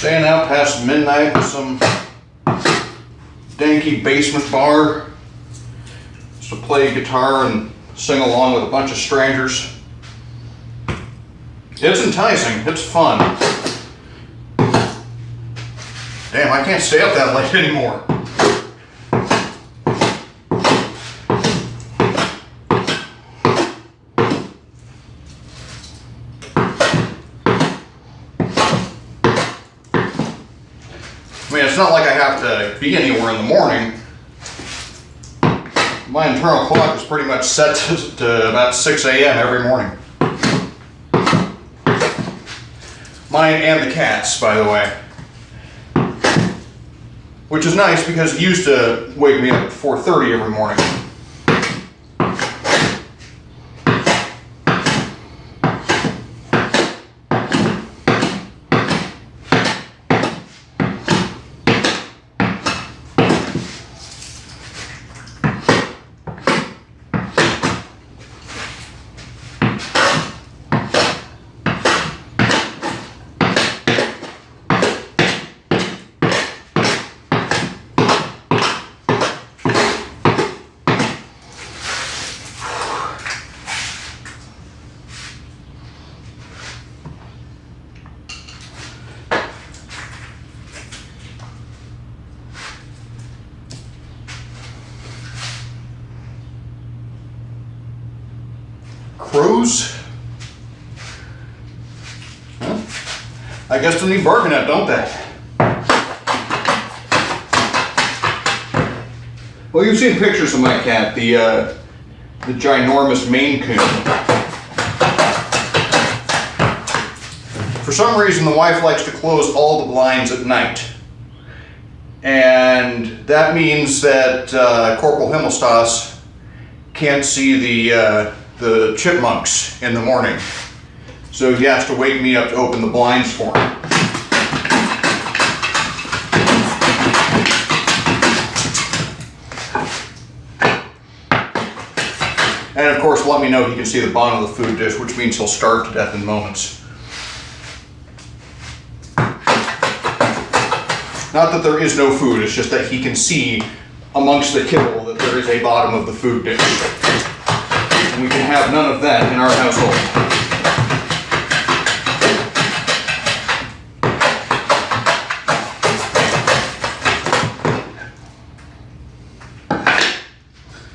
Staying out past midnight in some danky basement bar just to play guitar and sing along with a bunch of strangers. It's enticing, it's fun. Damn, I can't stay up that late anymore. I mean, it's not like I have to be anywhere in the morning. My internal clock is pretty much set to about 6 a.m. every morning. Mine and the cat's, by the way. Which is nice because it used to wake me up at 4:30 every morning. Crows? Huh? I guess they need barking at, don't they? Well, you've seen pictures of my cat, the ginormous Maine Coon. For some reason, the wife likes to close all the blinds at night. And that means that Corporal Himmelstas can't see the chipmunks in the morning. So he has to wake me up to open the blinds for him. And of course, let me know he can see the bottom of the food dish, which means he'll starve to death in moments. Not that there is no food, it's just that he can see amongst the kibble that there is a bottom of the food dish. We can have none of that in our household.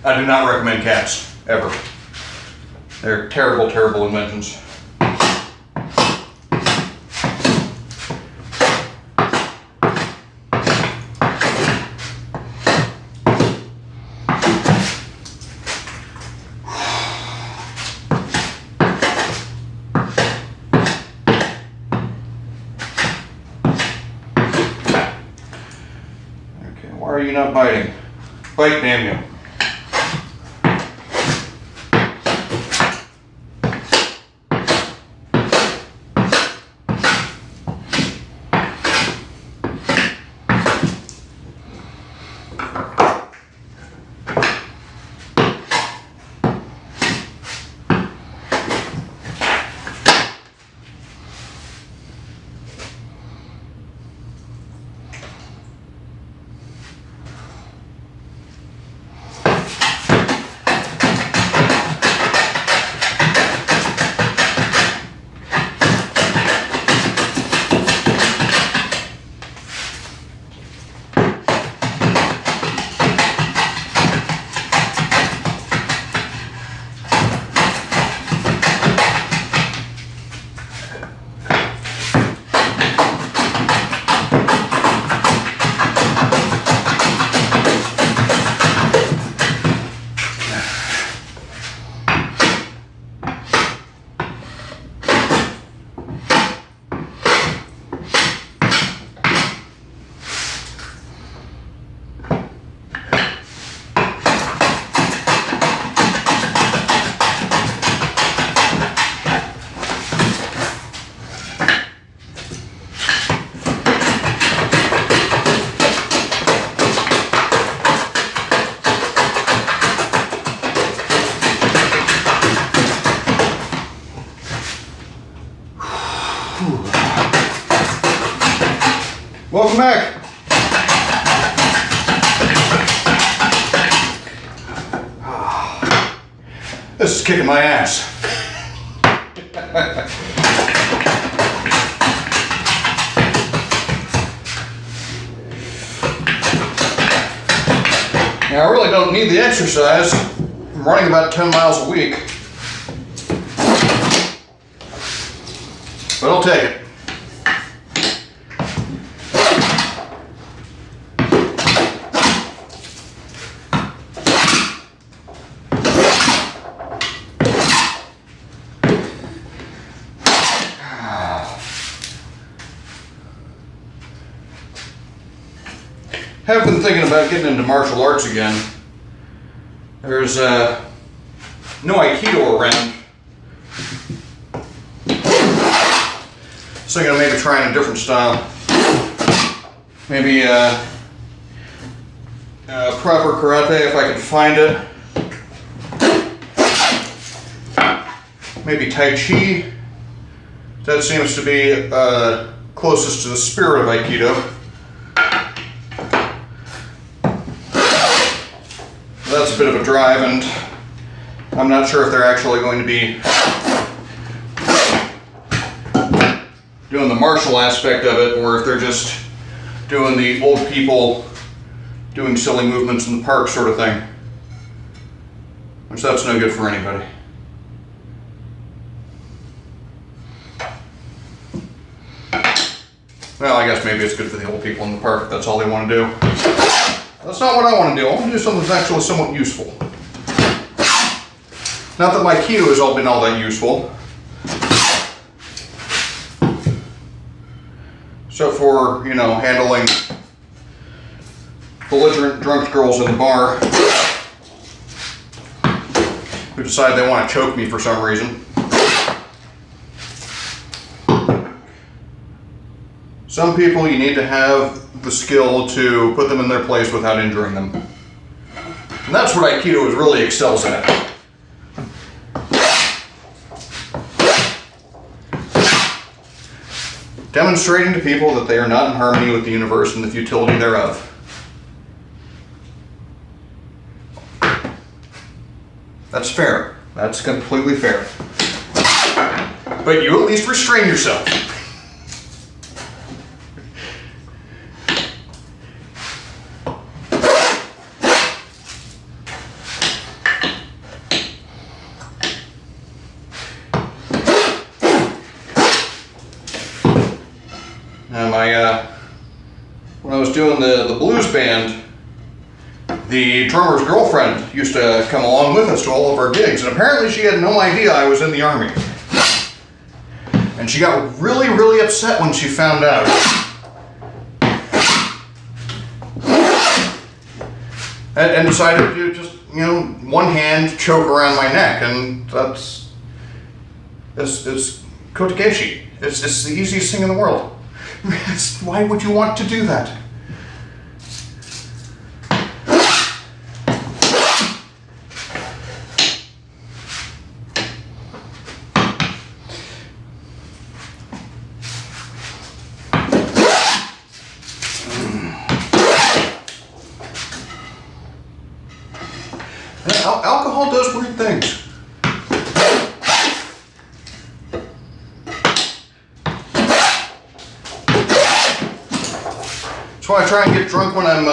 I do not recommend cats, ever. They're terrible, terrible inventions. Why are you not biting? Bite, damn you. Welcome back. This is kicking my ass. Now, I really don't need the exercise. I'm running about 10 miles a week. But I'll take it. Have been thinking about getting into martial arts again. There's no Aikido around. So I'm gonna maybe try in a different style. Maybe proper karate if I can find it. Maybe Tai Chi. That seems to be closest to the spirit of Aikido. That's a bit of a drive, and I'm not sure if they're actually going to be doing the martial aspect of it, or if they're just doing the old people doing silly movements in the park sort of thing. Which that's no good for anybody. Well, I guess maybe it's good for the old people in the park if that's all they want to do. That's not what I want to do. I want to do something that's actually somewhat useful. Not that my Aikido has been all that useful. So for, you know, handling belligerent drunk girls in the bar who decide they want to choke me for some reason. Some people, you need to have the skill to put them in their place without injuring them. And that's what Aikido really excels at. Demonstrating to people that they are not in harmony with the universe and the futility thereof. That's fair. That's completely fair. But you at least restrain yourself. When I was doing the blues band, the drummer's girlfriend used to come along with us to all of our gigs, and apparently she had no idea I was in the Army. And she got really, really upset when she found out. And decided to just, you know, one hand choke around my neck, and it's kotegeshi. It's the easiest thing in the world. Why would you want to do that? Alcohol does weird things. That's why I try and get drunk when I'm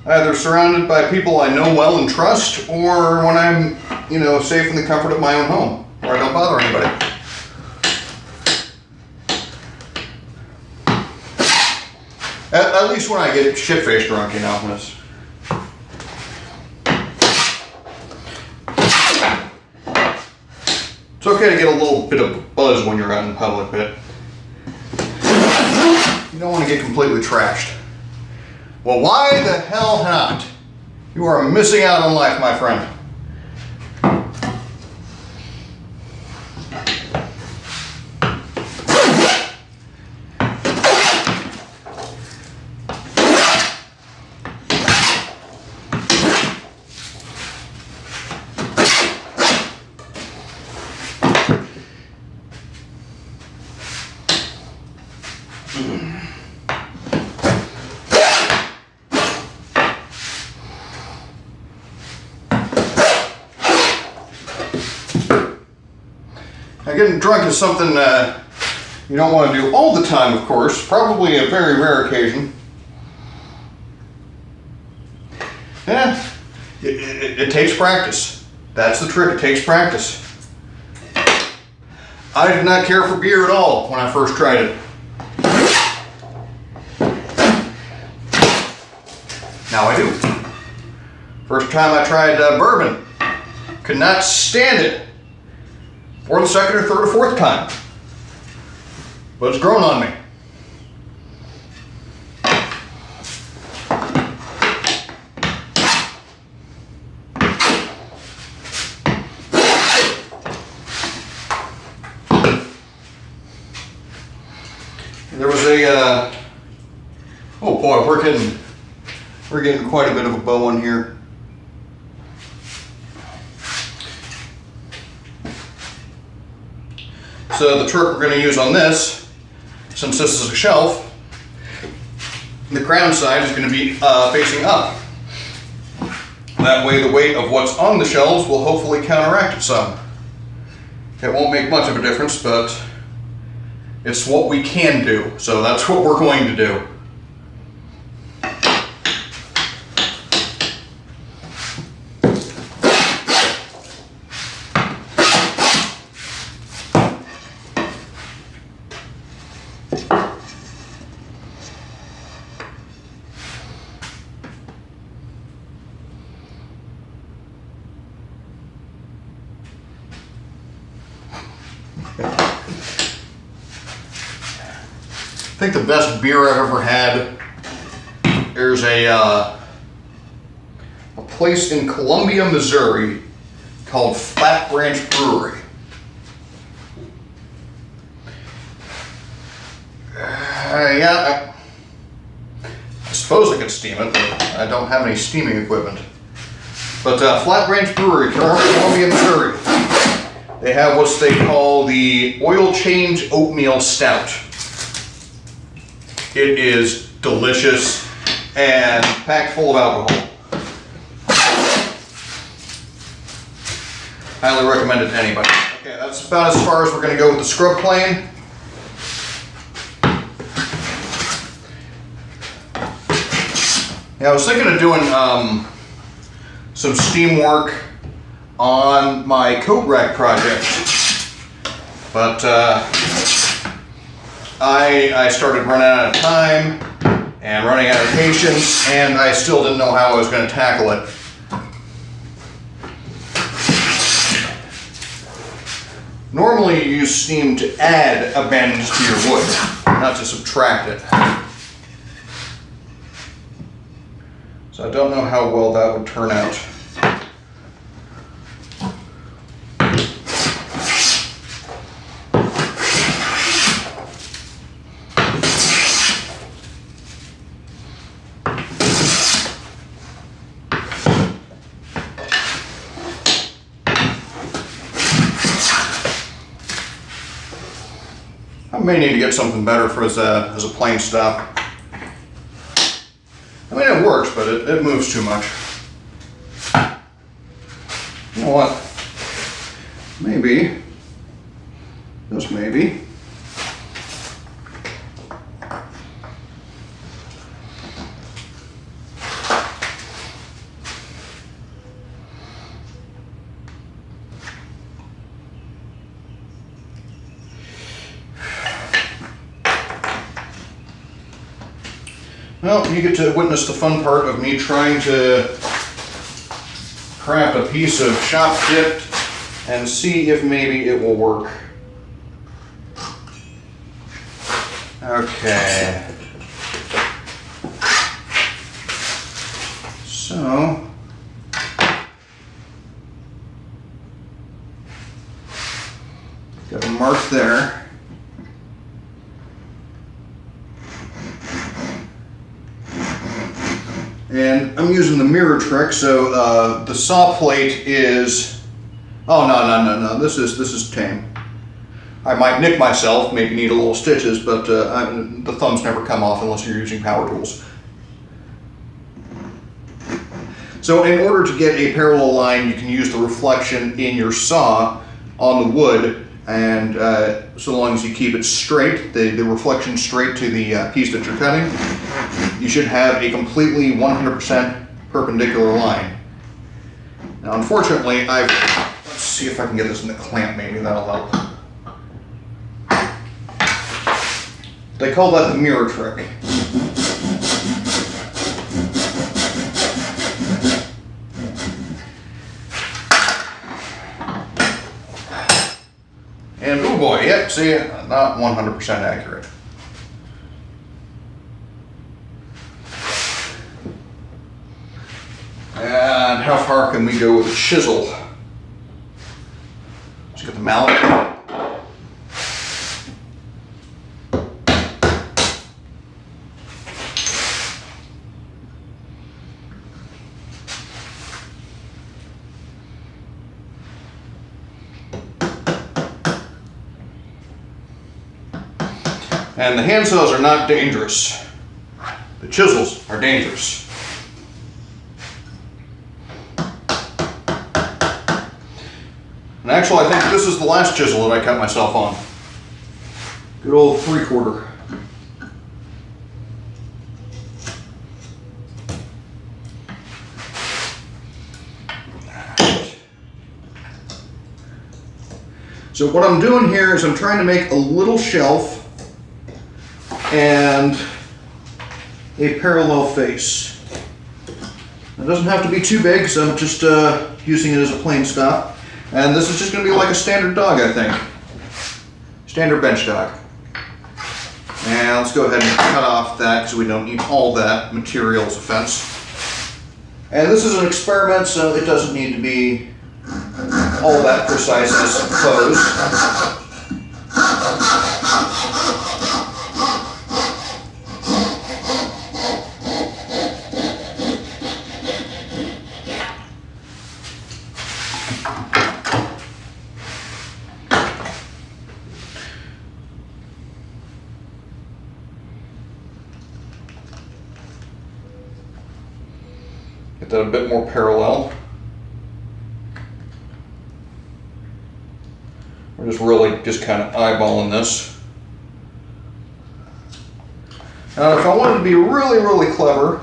either surrounded by people I know well and trust, or when I'm, you know, safe in the comfort of my own home, where I don't bother anybody. At least when I get shit-faced drunk, you know. It's okay to get a little bit of buzz when you're out in public, but you don't want to get completely trashed. Well, why the hell not? You are missing out on life, my friend. Now, getting drunk is something you don't want to do all the time, of course. Probably a very rare occasion. Yeah, it takes practice. That's the trick, it takes practice. I did not care for beer at all when I first tried it. Now I do. First time I tried bourbon, could not stand it for the second or third or fourth time. But it's grown on me. There was a, oh boy, we're getting quite a bit of a bow on here. So the trick we're going to use on this, since this is a shelf, the crown side is going to be facing up. That way the weight of what's on the shelves will hopefully counteract it some. It won't make much of a difference, but it's what we can do, so that's what we're going to do. I think the best beer I've ever had, there's a place in Columbia, Missouri called Flat Branch Brewery. Yeah, I suppose I could steam it, but I don't have any steaming equipment. But Flat Branch Brewery, Columbia, Missouri, they have what they call the Oil Change Oatmeal Stout. It is delicious and packed full of alcohol. Highly recommend it to anybody. Okay, that's about as far as we're going to go with the scrub plane. Yeah, I was thinking of doing some steam work on my coat rack project, but I started running out of time and running out of patience, and I still didn't know how I was going to tackle it. Normally you use steam to add a bend to your wood, not to subtract it. So I don't know how well that would turn out. I may need to get something better for as a plane stop. I mean, it works, but it moves too much. You know what? Maybe, just maybe, well, you get to witness the fun part of me trying to craft a piece of shop kit and see if maybe it will work. Okay. So, got a mark there. And I'm using the mirror trick, so the saw plate is, oh no, this is tame. I might nick myself, maybe need a little stitches, but the thumbs never come off unless you're using power tools. So in order to get a parallel line, you can use the reflection in your saw on the wood, and so long as you keep it straight, the reflection straight to the piece that you're cutting, you should have a completely 100% perpendicular line. Now unfortunately, let's see if I can get this in the clamp, maybe that'll help. They call that the mirror trick. And oh boy, yep, see, not 100% accurate. And how far can we go with a chisel? Let's get the mallet. And the hand saws are not dangerous. The chisels are dangerous. And actually, I think this is the last chisel that I cut myself on. Good old 3/4. So what I'm doing here is I'm trying to make a little shelf and a parallel face. It doesn't have to be too big, so I'm just using it as a plain stop. And this is just going to be like a standard dog, I think. Standard bench dog. And let's go ahead and cut off that because we don't need all that material as a fence. And this is an experiment, so it doesn't need to be all that precise, I suppose. Get that a bit more parallel. We're just really kind of eyeballing this. Now, if I wanted to be really, really clever,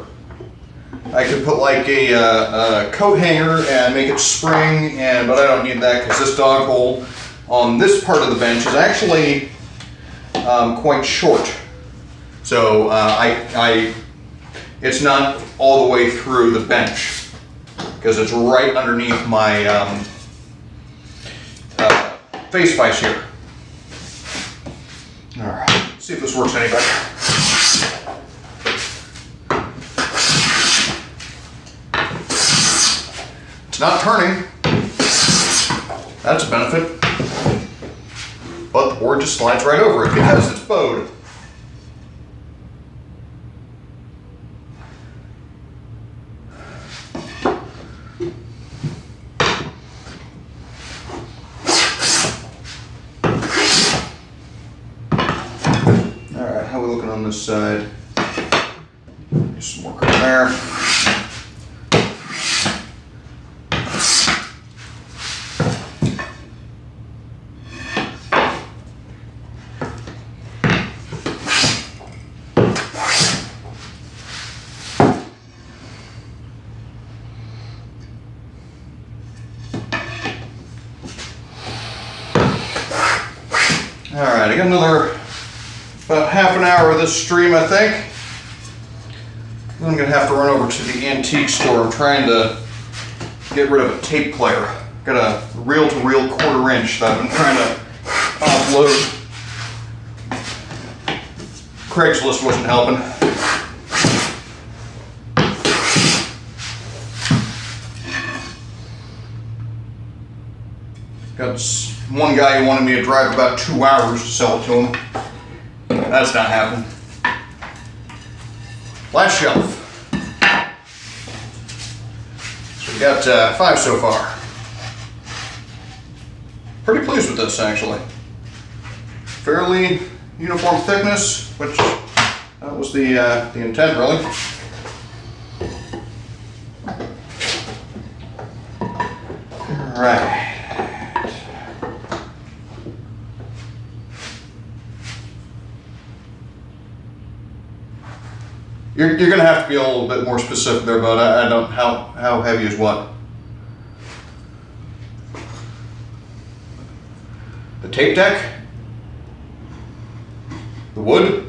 I could put like a coat hanger and make it spring, but I don't need that because this dog hole on this part of the bench is actually quite short. So it's not all the way through the bench because it's right underneath my face vise here. All right, let's see if this works any better. It's not turning. That's a benefit. But the board just slides right over it because it's bowed. On this side, do some work on there. All right, I got another about half an hour of this stream, I think. Then I'm going to have to run over to the antique store. I'm trying to get rid of a tape player. Got a reel-to-reel 1/4 inch that I've been trying to offload. Craigslist wasn't helping. Got one guy who wanted me to drive about 2 hours to sell it to him. That's not happening. Last shelf. So we got 5 so far. Pretty pleased with this, actually. fairly uniform thickness, which that was the intent, really. All right. You're going to have to be a little bit more specific there, but I don't. How heavy is what? The tape deck? The wood?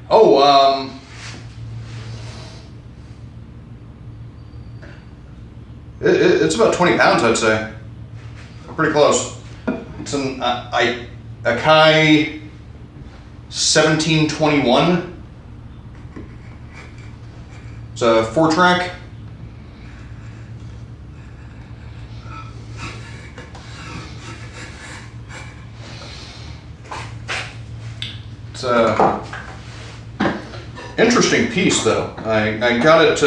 Oh, it's about 20 pounds, I'd say. Pretty close. It's an Akai 1721. It's a 4-track. It's a interesting piece, though. I got it.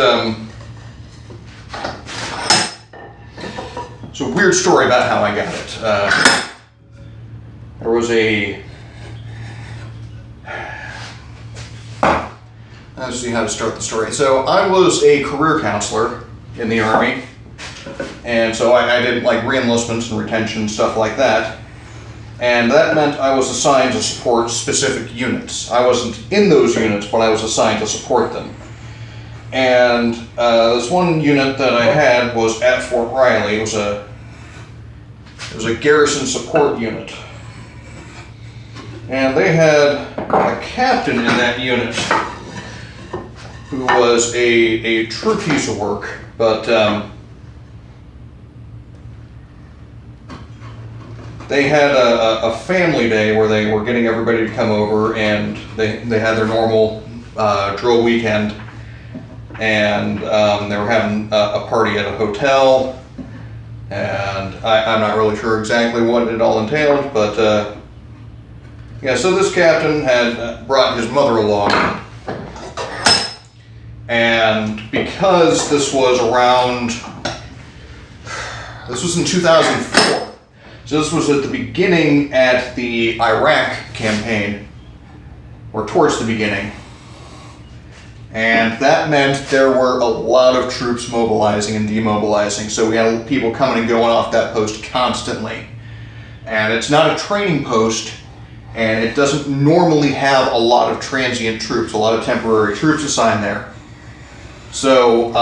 It's a weird story about how I got it. There was a. Let's see how to start the story. So I was a career counselor in the Army, and so I did like re-enlistments and retention, stuff like that. And that meant I was assigned to support specific units. I wasn't in those units, but I was assigned to support them. And this one unit that I had was at Fort Riley. It was a garrison support unit. And they had a captain in that unit who was a true piece of work, but they had a family day where they were getting everybody to come over, and they had their normal drill weekend, and they were having a party at a hotel, and I'm not really sure exactly what it all entailed, but yeah, so this captain had brought his mother along, and because this was in 2004, so this was at the beginning at the Iraq campaign, or towards the beginning. And that meant there were a lot of troops mobilizing and demobilizing. So we had people coming and going off that post constantly. And it's not a training post, and it doesn't normally have a lot of transient troops, a lot of temporary troops assigned there. So,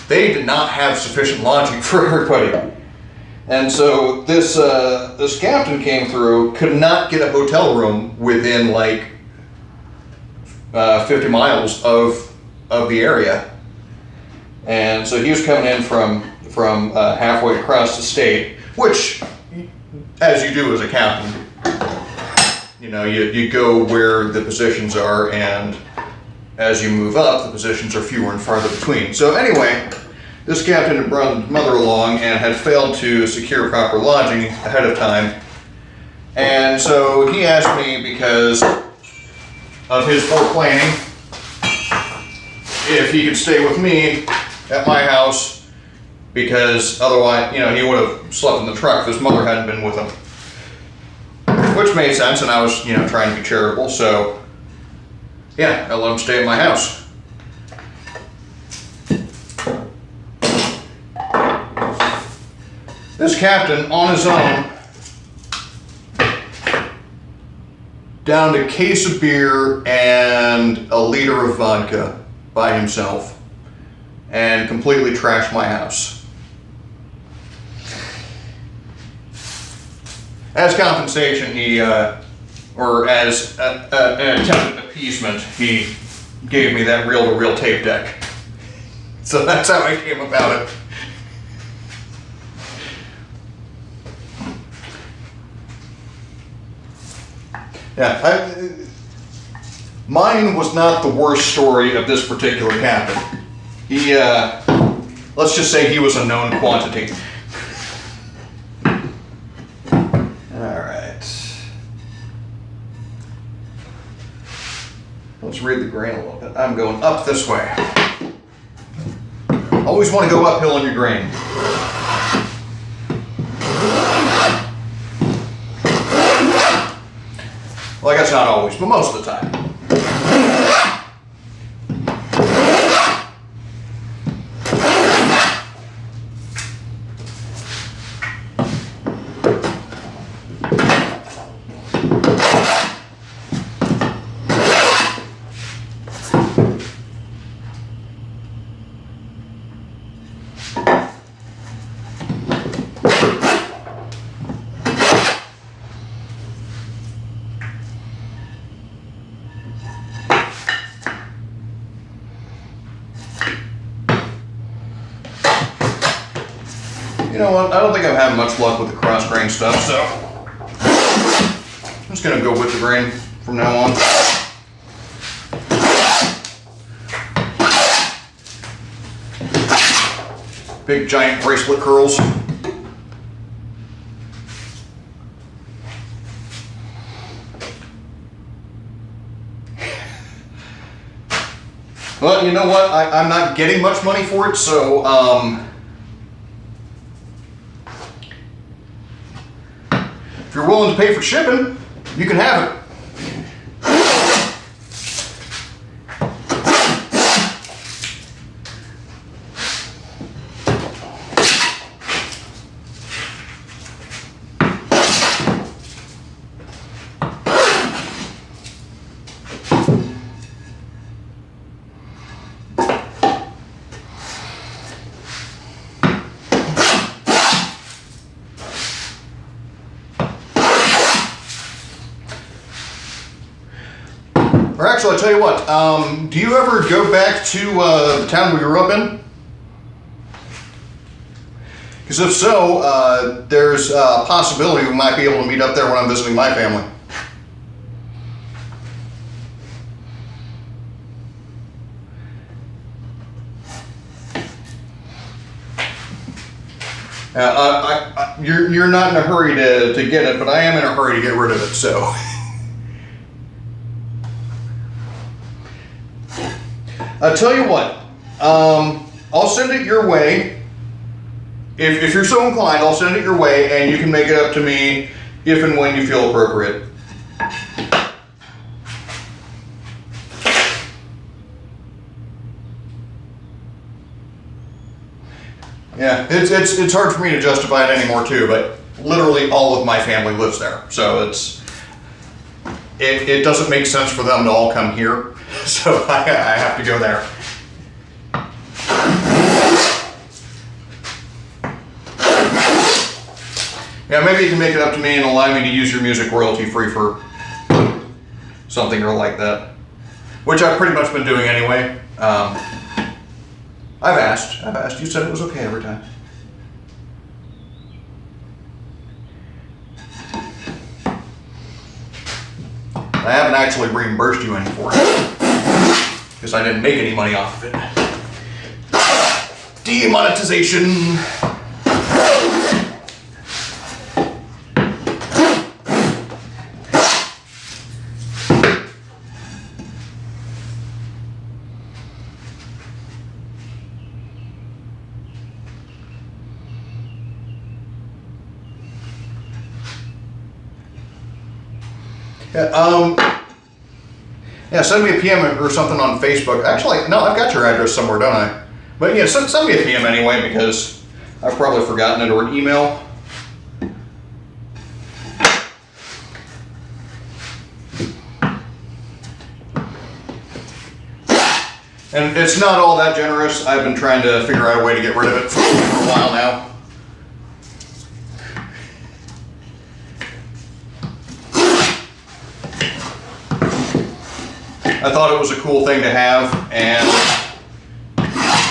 they did not have sufficient lodging for everybody. And so this captain came through, could not get a hotel room within like 50 miles of the area. And so he was coming in from halfway across the state, which, as you do as a captain, you know, you go where the positions are, and as you move up, the positions are fewer and farther between. So anyway, this captain had brought his mother along and had failed to secure proper lodging ahead of time. And so he asked me, because of his poor planning, if he could stay with me at my house, because otherwise, you know, he would have slept in the truck if his mother hadn't been with him. Which made sense, and I was, you know, trying to be charitable, so yeah, I let him stay at my house. This captain, on his own, downed a case of beer and a liter of vodka by himself, and completely trashed my house. As compensation, he, or as an attempt at appeasement, he gave me that reel-to-reel tape deck. So that's how I came about it. Yeah, mine was not the worst story of this particular captain. He, let's just say he was a known quantity. All right. Let's read the grain a little bit. I'm going up this way. Always want to go uphill in your grain. Well, I guess not always, but most of the time. You know what, I don't think I'm having much luck with the cross grain stuff, so I'm just gonna go with the grain from now on. Big giant bracelet curls. But you know what, I'm not getting much money for it, so if you're willing to pay for shipping, you can have it. Or actually, I'll tell you what, do you ever go back to the town we grew up in? Because if so, there's a possibility we might be able to meet up there when I'm visiting my family. You're not in a hurry to get it, but I am in a hurry to get rid of it, so. I'll tell you what, I'll send it your way. If you're so inclined, I'll send it your way and you can make it up to me if and when you feel appropriate. Yeah, it's hard for me to justify it anymore too, but literally all of my family lives there. So it doesn't make sense for them to all come here. So I have to go there. Yeah, maybe you can make it up to me and allow me to use your music royalty free for something or like that. Which I've pretty much been doing anyway. I've asked. You said it was okay every time. I haven't actually reimbursed you any for it. Because I didn't make any money off of it. Demonetization. Yeah, send me a PM or something on Facebook. Actually, no, I've got your address somewhere, don't I? But yeah, send me a PM anyway, because I've probably forgotten it, or an email. And it's not all that generous. I've been trying to figure out a way to get rid of it for a while now. I thought it was a cool thing to have, and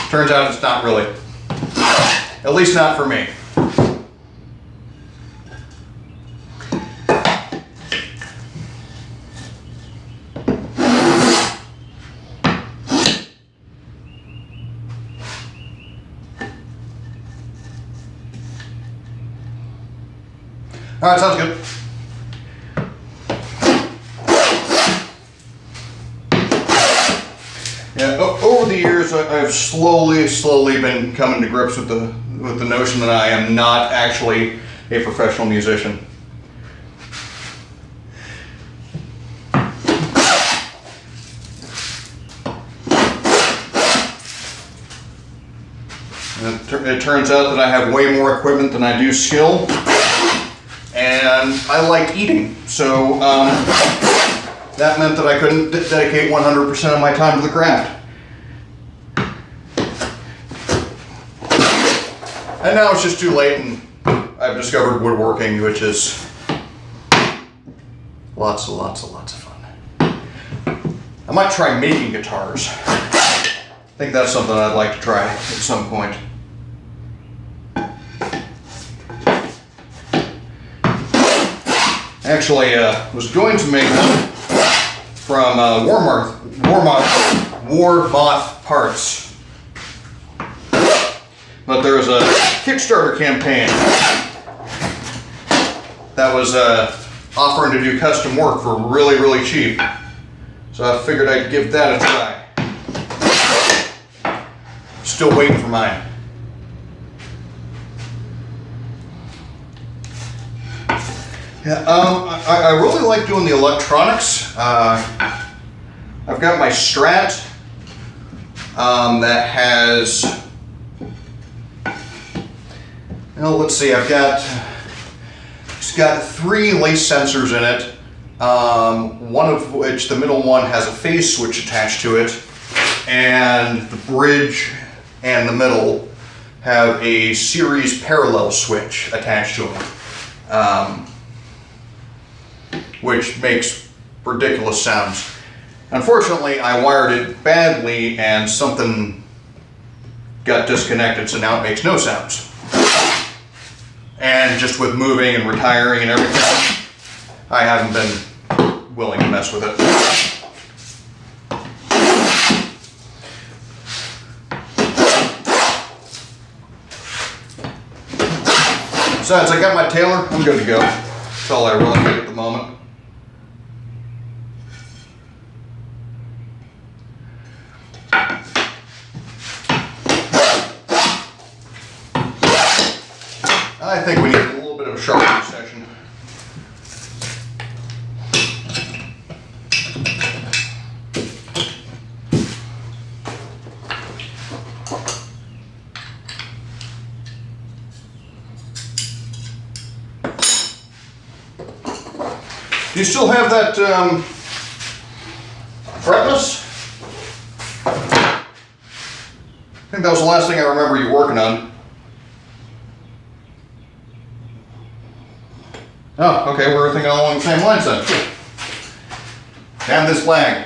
turns out it's not really. At least not for me. All right, sounds good. Yeah, over the years, I've slowly been coming to grips with the notion that I am not actually a professional musician. It turns out that I have way more equipment than I do skill, and I like eating, so that meant that I couldn't dedicate 100% of my time to the craft. And now it's just too late, and I've discovered woodworking, which is lots of fun. I might try making guitars. I think that's something I'd like to try at some point. Actually, was going to make one from Warmoth parts, but there was a Kickstarter campaign that was offering to do custom work for really cheap, so I figured I'd give that a try. Still waiting for mine. Yeah, I really like doing the electronics. I've got my Strat that has, well, let's see, it's got 3 lace sensors in it, one of which, the middle one, has a phase switch attached to it, and the bridge and the middle have a series parallel switch attached to them. Which makes ridiculous sounds. Unfortunately, I wired it badly and something got disconnected, so now it makes no sounds. And just with moving and retiring and everything, I haven't been willing to mess with it. Besides, I got my Taylor, I'm good to go. That's all I really need at the moment. I think we need a little bit of a sharpening session. Do you still have that fretless? I think that was the last thing I remember you working on. Oh, okay, we're thinking along the same lines then. Damn this lag.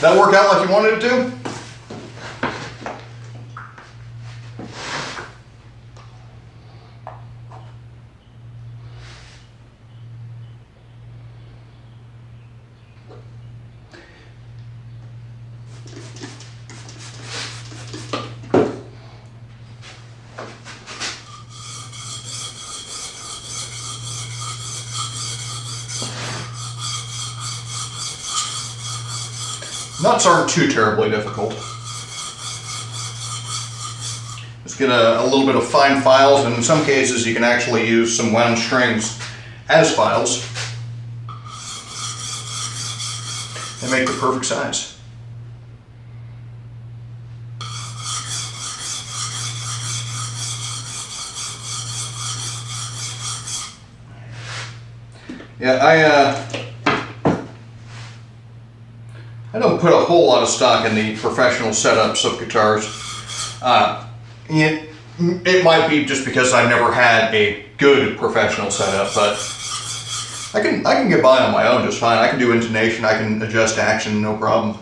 That work out like you wanted it to? Nuts aren't too terribly difficult. Just get a little bit of fine files, and in some cases you can actually use some wound strings as files and make the perfect size. Yeah, I don't put a whole lot of stock in the professional setups of guitars. It might be just because I've never had a good professional setup, but I can get by on my own just fine. I can do intonation, I can adjust action, no problem.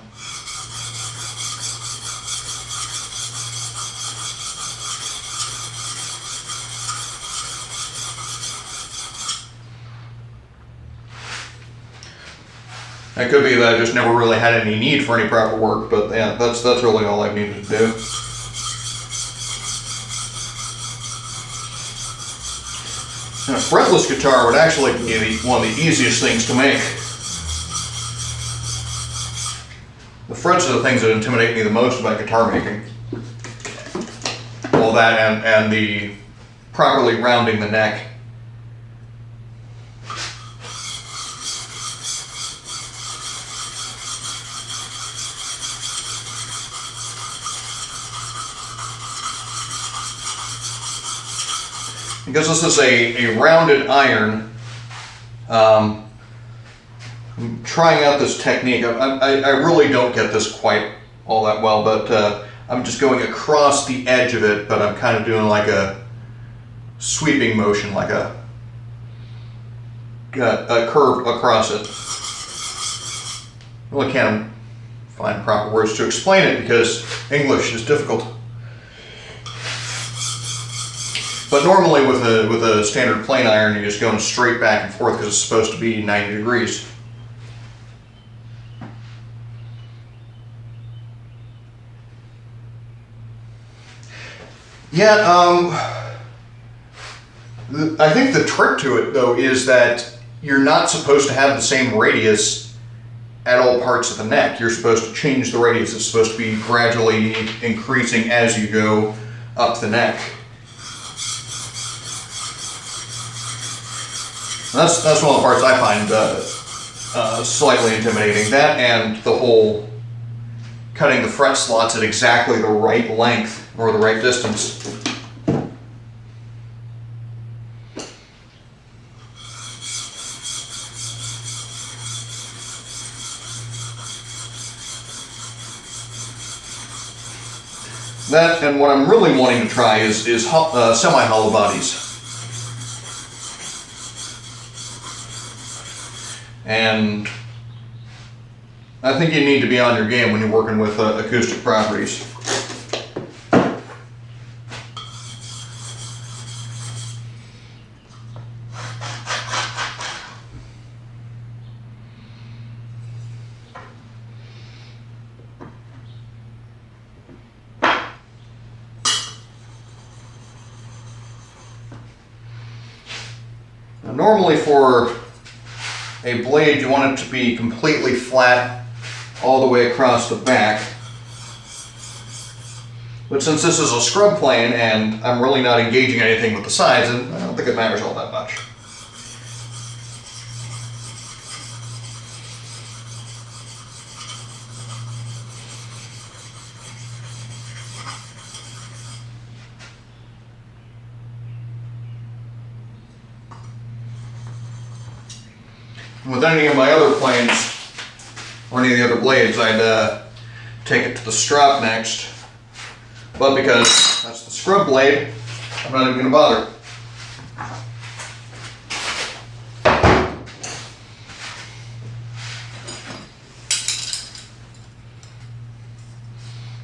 It could be that I just never really had any need for any proper work, but yeah, that's really all I've needed to do. And a fretless guitar would actually be one of the easiest things to make. The frets are the things that intimidate me the most about guitar making. All that and the properly rounding the neck. Because this is a rounded iron, I'm trying out this technique. I really don't get this quite all that well, but I'm just going across the edge of it, but I'm kind of doing like a sweeping motion, like a curve across it. Really can't find proper words to explain it because English is difficult. But normally with a standard plane iron, you're just going straight back and forth because it's supposed to be 90 degrees. Yeah, I think the trick to it though is that you're not supposed to have the same radius at all parts of the neck. You're supposed to change the radius. It's supposed to be gradually increasing as you go up the neck. That's one of the parts I find slightly intimidating. That and the whole cutting the fret slots at exactly the right length or the right distance. That and what I'm really wanting to try is semi-hollow bodies. And I think you need to be on your game when you're working with acoustic properties. Now, normally for a blade, you want it to be completely flat all the way across the back. But since this is a scrub plane and I'm really not engaging anything with the sides, and I don't think it matters all that much. With any of my other planes, or any of the other blades, I'd take it to the strop next. But because that's the scrub blade, I'm not even going to bother.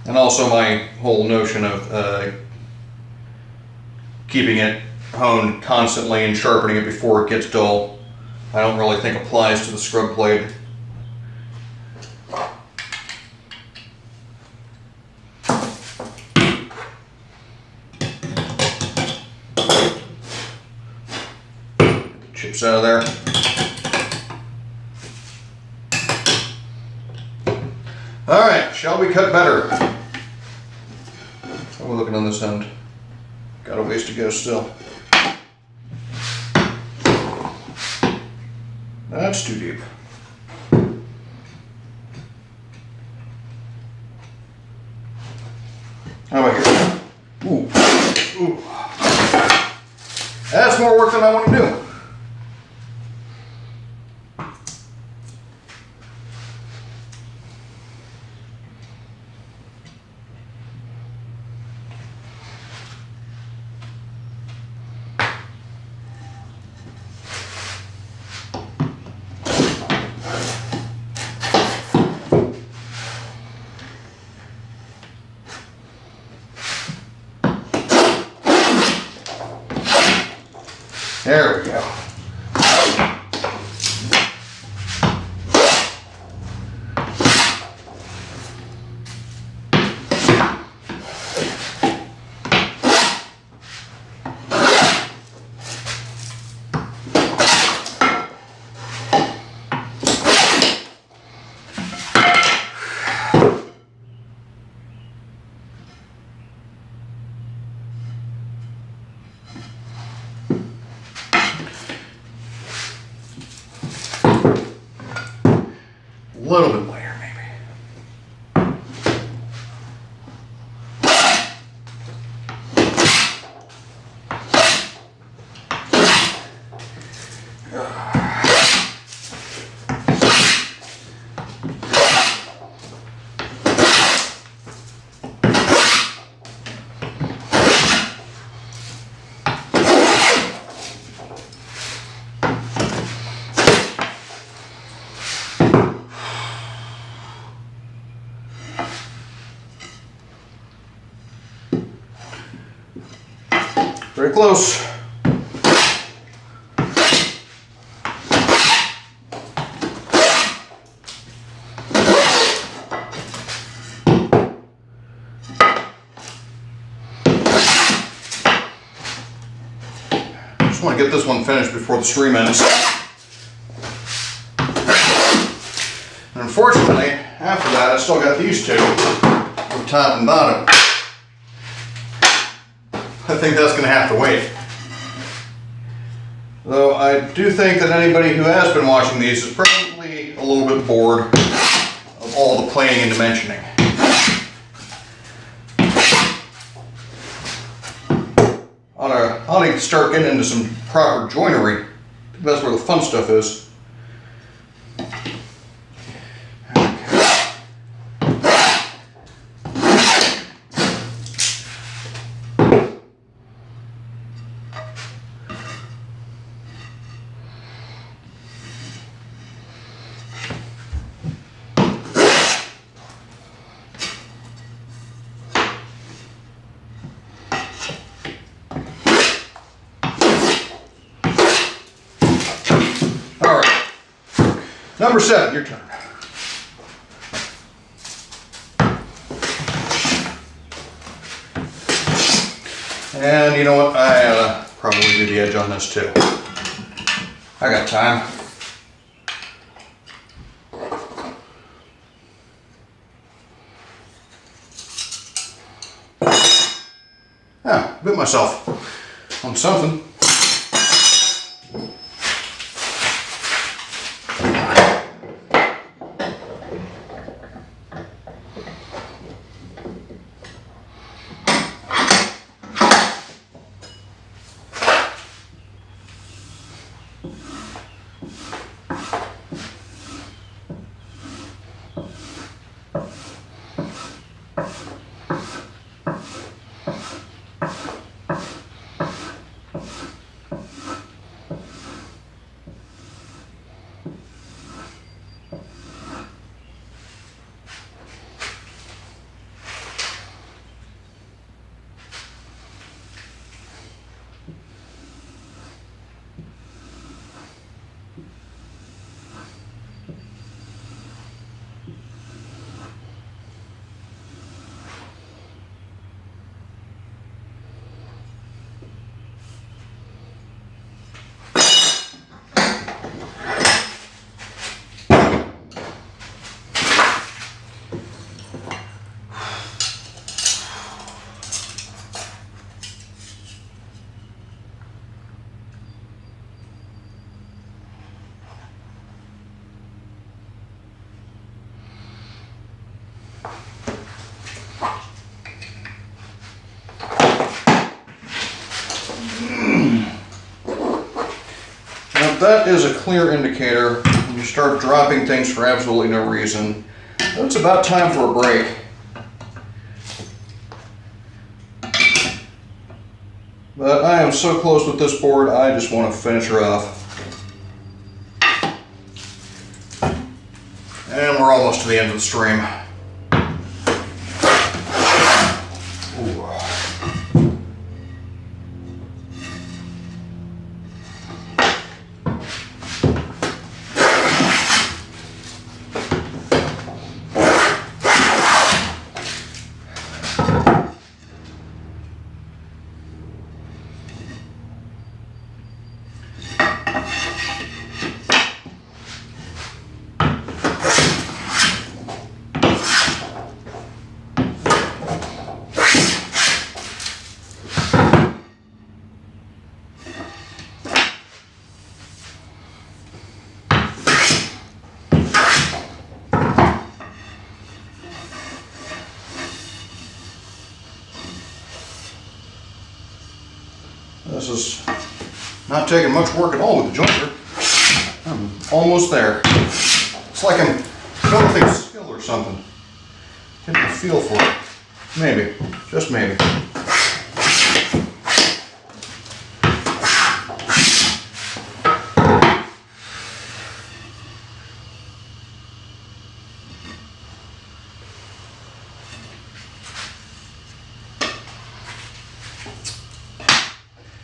And also my whole notion of keeping it honed constantly and sharpening it before it gets dull, I don't really think applies to the scrub blade. Chips out of there. All right, shall we cut better? How are we looking on this end? Got a ways to go still. That's too deep. How about here? Ooh. Ooh. That's more work than I want to do. There we go. little bit later, maybe. Very close. Just want to get this one finished before the stream ends. And unfortunately, after that, I still got these two from top and bottom. I think that's going to have to wait. Though I do think that anybody who has been watching these is probably a little bit bored of all the planing and dimensioning. Ought to start getting into some proper joinery. I think that's where the fun stuff is. Number 7, your turn. And you know what? I probably do the edge on this too. I got time. Ah, bit myself on something. That is a clear indicator when you start dropping things for absolutely no reason. It's about time for a break. But I am so close with this board, I just want to finish her off. And we're almost to the end of the stream. This is not taking much work at all with the jointer. I'm almost there. It's like I'm developing skill or something. Getting a feel for it. Maybe, just maybe.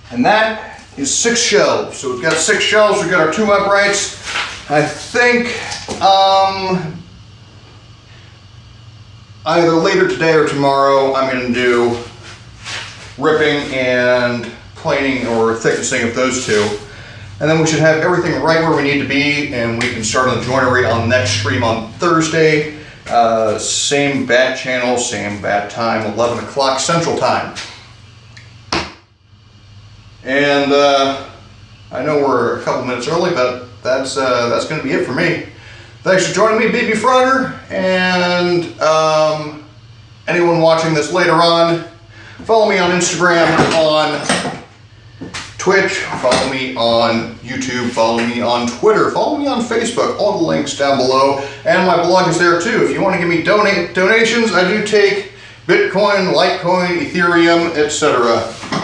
And that is 6 shelves. So we've got 6 shelves, we've got our 2 uprights. I think either later today or tomorrow I'm going to do ripping and planing or thicknessing of those 2. And then we should have everything right where we need to be, and we can start on the joinery on the next stream on Thursday. Same bat channel, same bat time, 11 o'clock Central Time. And I know we're a couple minutes early, but that's going to be it for me. Thanks for joining me, Bbphrogger, and anyone watching this later on, follow me on Instagram, on Twitch, follow me on YouTube, follow me on Twitter, follow me on Facebook, all the links down below, and my blog is there too. If you want to give me donations, I do take Bitcoin, Litecoin, Ethereum, etc.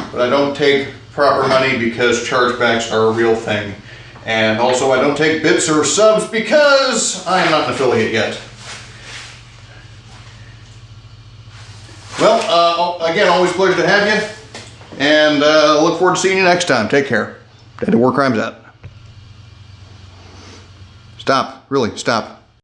But I don't take proper money because chargebacks are a real thing. And also I don't take bits or subs because I am not an affiliate yet. Well, again, always a pleasure to have you. And look forward to seeing you next time. Take care. Daddy Warcrimes out. Stop. Really, stop.